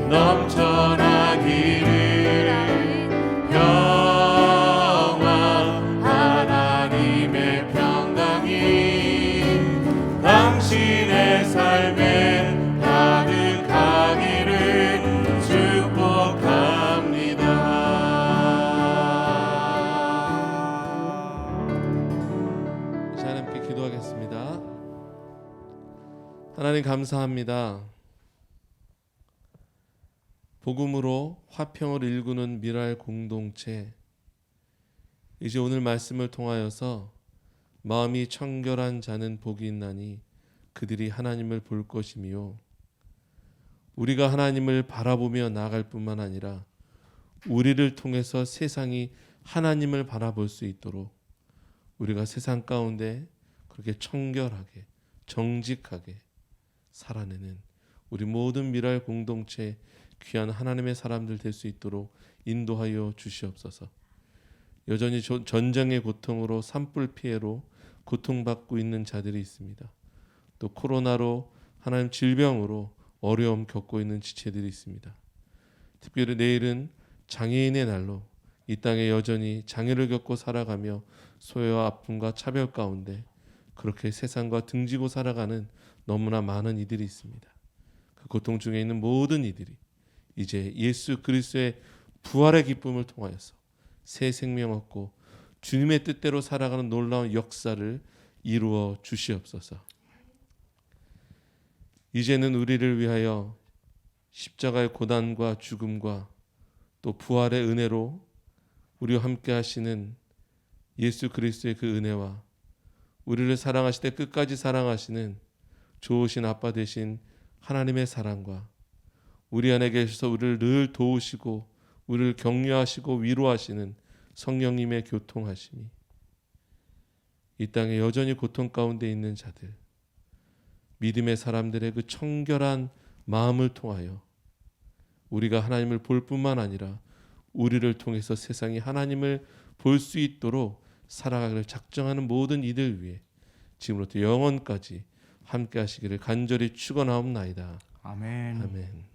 넘쳐나기를. 평화 하나님의 평강이 당신의 삶에 가득하기를 축복합니다. 이제 함께 기도하겠습니다. 하나님 감사합니다. 복음으로 화평을 일구는 미랄 공동체, 이제 오늘 말씀을 통하여서 마음이 청결한 자는 복이 있나니 그들이 하나님을 볼 것이며, 우리가 하나님을 바라보며 나아갈 뿐만 아니라 우리를 통해서 세상이 하나님을 바라볼 수 있도록 우리가 세상 가운데 그렇게 청결하게 정직하게 살아내는 우리 모든 미랄 공동체 귀한 하나님의 사람들 될 수 있도록 인도하여 주시옵소서. 여전히 전쟁의 고통으로 산불 피해로 고통받고 있는 자들이 있습니다. 또 코로나로 하나님 질병으로 어려움 겪고 있는 지체들이 있습니다. 특별히 내일은 장애인의 날로 이 땅에 여전히 장애를 겪고 살아가며 소외와 아픔과 차별 가운데 그렇게 세상과 등지고 살아가는 너무나 많은 이들이 있습니다. 그 고통 중에 있는 모든 이들이 이제 예수 그리스도의 부활의 기쁨을 통하여서 새 생명 얻고 주님의 뜻대로 살아가는 놀라운 역사를 이루어 주시옵소서. 이제는 우리를 위하여 십자가의 고난과 죽음과 또 부활의 은혜로 우리와 함께 하시는 예수 그리스도의 그 은혜와 우리를 사랑하실 때 끝까지 사랑하시는 좋으신 아빠 되신 하나님의 사랑과 우리 안에 계셔서 우리를 늘 도우시고 우리를 격려하시고 위로하시는 성령님의 교통하심이 이 땅에 여전히 고통 가운데 있는 자들, 믿음의 사람들의 그 청결한 마음을 통하여 우리가 하나님을 볼 뿐만 아니라 우리를 통해서 세상이 하나님을 볼 수 있도록 살아가기를 작정하는 모든 이들 위해 지금부터 영원까지 함께 하시기를 간절히 축원하옵나이다. 아멘. 아멘.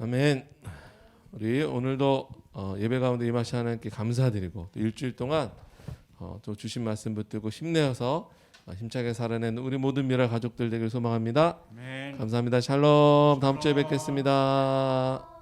아멘. 우리 오늘도 예배 가운데 임하시 하나님께 감사드리고 또 일주일 동안 또 주신 말씀 붙들고 힘내어서 힘차게 살아내는 우리 모든 미랄 가족들 되길 소망합니다. 아멘. 감사합니다. 샬롬. 다음 주에 뵙겠습니다.